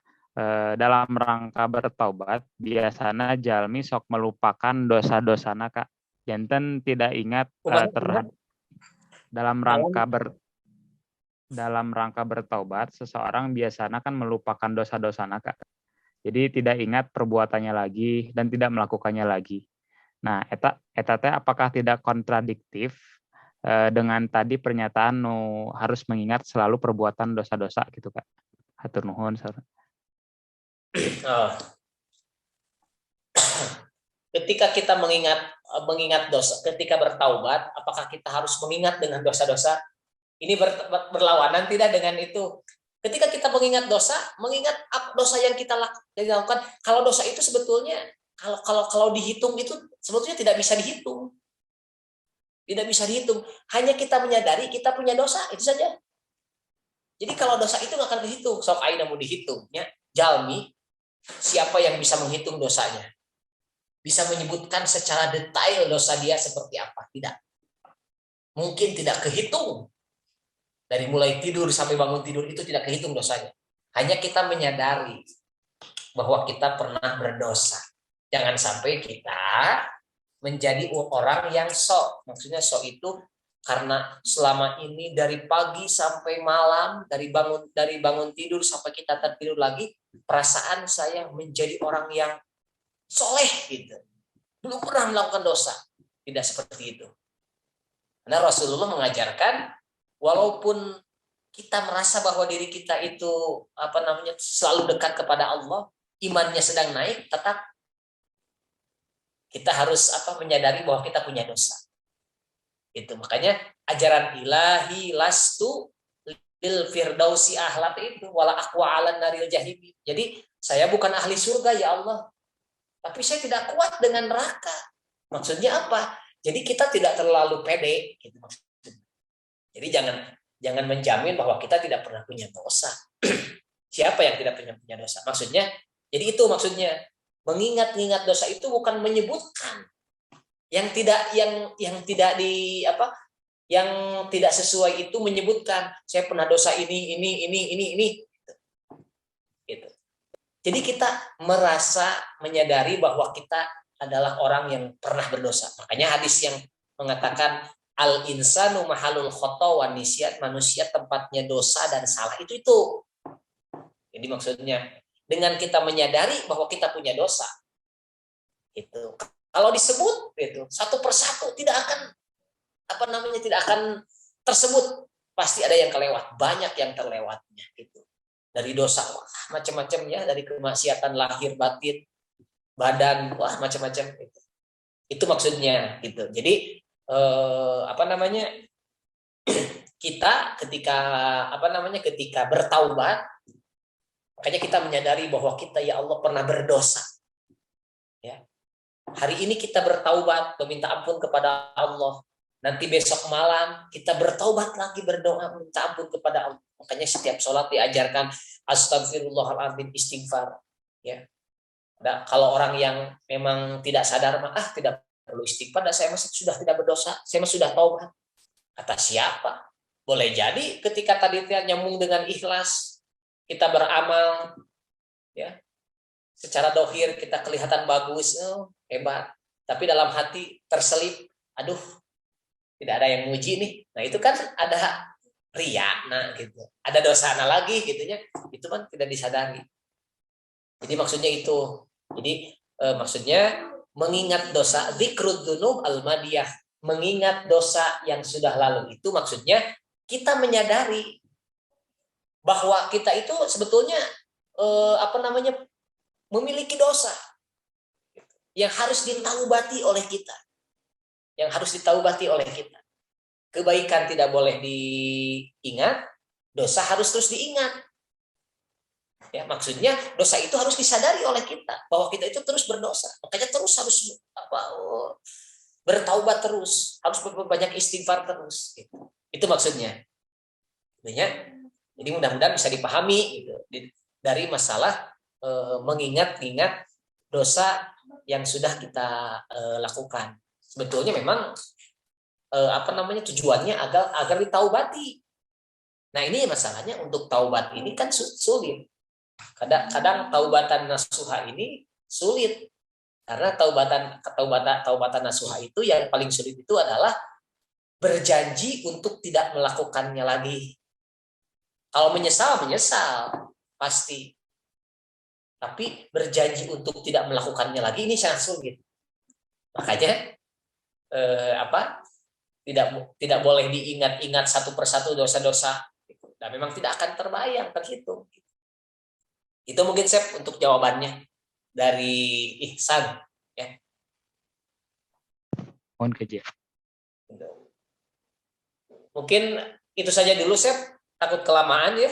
Dalam rangka bertaubat, biasanya jalmi sok melupakan dosa-dosana Kak. Janten tidak ingat dalam rangka bertaubat, seseorang biasanya kan melupakan dosa-dosana Kak. Jadi tidak ingat perbuatannya lagi dan tidak melakukannya lagi. Nah, eta teh apakah tidak kontradiktif dengan tadi pernyataan harus mengingat selalu perbuatan dosa-dosa gitu Kak? Hatur nuhun. Oh. Ketika kita mengingat dosa, ketika bertaubat, apakah kita harus mengingat dengan dosa-dosa? Ini berlawanan tidak dengan itu. Ketika kita mengingat dosa yang kita lakukan. Kalau dosa itu sebetulnya Kalau dihitung itu sebetulnya tidak bisa dihitung. Tidak bisa dihitung. Hanya kita menyadari kita punya dosa, itu saja. Jadi kalau dosa itu nggak akan dihitung. Sok aina mau dihitungnya. Jalmi, siapa yang bisa menghitung dosanya? Bisa menyebutkan secara detail dosa dia seperti apa? Tidak. Mungkin tidak kehitung. Dari mulai tidur sampai bangun tidur itu tidak kehitung dosanya. Hanya kita menyadari bahwa kita pernah berdosa. Jangan sampai kita menjadi orang yang sok. Maksudnya sok itu karena selama ini dari pagi sampai malam, dari bangun tidur sampai kita tertidur lagi, perasaan saya menjadi orang yang soleh gitu. Belum pernah melakukan dosa. Tidak seperti itu. Karena Rasulullah mengajarkan, walaupun kita merasa bahwa diri kita itu selalu dekat kepada Allah, imannya sedang naik, tetap kita harus menyadari bahwa kita punya dosa. Itu makanya ajaran ilahi lastu lil firdausi ahlat itu wala aqwa alan naril jahim. Jadi saya bukan ahli surga ya Allah, tapi saya tidak kuat dengan neraka. Maksudnya apa? Jadi kita tidak terlalu pede gitu maksudnya. Jadi jangan menjamin bahwa kita tidak pernah punya dosa. Siapa yang tidak pernah punya dosa? Maksudnya, jadi itu maksudnya. Mengingat-ingat dosa itu bukan menyebutkan yang tidak sesuai itu, menyebutkan saya pernah dosa ini gitu. Jadi kita merasa menyadari bahwa kita adalah orang yang pernah berdosa. Makanya hadis yang mengatakan al insanu mahalul khoto wa nisyat, manusia tempatnya dosa dan salah itu. Jadi maksudnya dengan kita menyadari bahwa kita punya dosa, itu kalau disebut itu satu persatu tidak akan tersebut, pasti ada yang kelewat, banyak yang terlewatnya itu dari dosa macam-macam ya, dari kemaksiatan lahir batin badan macam-macam itu maksudnya gitu. Jadi kita ketika bertaubat, makanya kita menyadari bahwa kita ya Allah pernah berdosa. Ya. Hari ini kita bertaubat, meminta ampun kepada Allah. Nanti besok malam kita bertaubat lagi, berdoa minta ampun kepada Allah. Makanya setiap sholat diajarkan astagfirullahaladzim, istighfar. Ya. Nah, kalau orang yang memang tidak sadar, tidak perlu istighfar, saya masih sudah tidak berdosa, saya masih sudah taubat. Kata siapa? Boleh jadi ketika tadi nyambung dengan ikhlas, kita beramal, ya, secara dohir kita kelihatan bagus, hebat. Tapi dalam hati terselip, aduh, tidak ada yang muji nih. Nah itu kan ada riya, gitu. Ada dosana lagi, gitunya. Itu kan tidak disadari. Jadi maksudnya itu. Jadi maksudnya mengingat dosa, dzikrud dzunub al-madiyah, mengingat dosa yang sudah lalu itu maksudnya kita menyadari bahwa kita itu sebetulnya memiliki dosa yang harus ditaubati oleh kita. Kebaikan tidak boleh diingat, dosa harus terus diingat. Ya, maksudnya dosa itu harus disadari oleh kita bahwa kita itu terus berdosa. Makanya terus harus bertaubat terus, harus berbanyak istighfar terus. Itu maksudnya. Jadi mudah-mudahan bisa dipahami gitu dari masalah mengingat-ingat dosa yang sudah kita lakukan. Sebetulnya memang tujuannya agar ditaubati. Nah ini masalahnya, untuk taubat ini kan sulit. Kadang taubatan nasuha ini sulit karena taubatan nasuha itu yang paling sulit itu adalah berjanji untuk tidak melakukannya lagi. Kalau menyesal pasti. Tapi berjanji untuk tidak melakukannya lagi ini sangat sulit. Makanya tidak boleh diingat-ingat satu persatu dosa-dosa. Dan memang tidak akan terhitung. Itu mungkin Sep untuk jawabannya dari Ihsan. Ya. Mohon kajian. Mungkin itu saja dulu Sep. Takut kelamaan ya.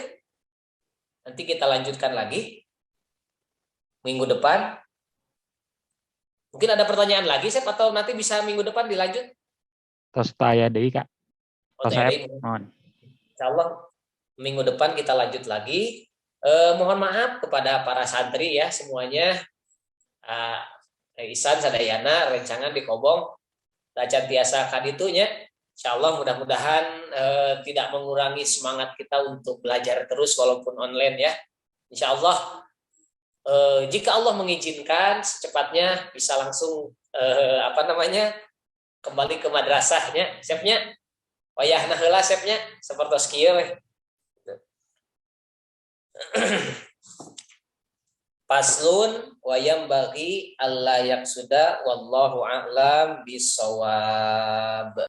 Nanti kita lanjutkan lagi minggu depan. Mungkin ada pertanyaan lagi, Sep, atau nanti bisa minggu depan dilanjut? Tos taya deui Kak. Oh, Tos ya, saya mohon. Insya Allah minggu depan kita lanjut lagi. Mohon maaf kepada para santri ya semuanya. Ah, Isan sadayana rencangan di Kobong Raja tiasa kaditunya. Insya Allah mudah-mudahan tidak mengurangi semangat kita untuk belajar terus walaupun online ya. Insya Allah jika Allah mengizinkan secepatnya bisa langsung kembali ke madrasahnya. Sepnya wayahna heula sepnya seperti kieu. Paslun wayam bagi Allah yak sudah wallahu a'lam bisawab.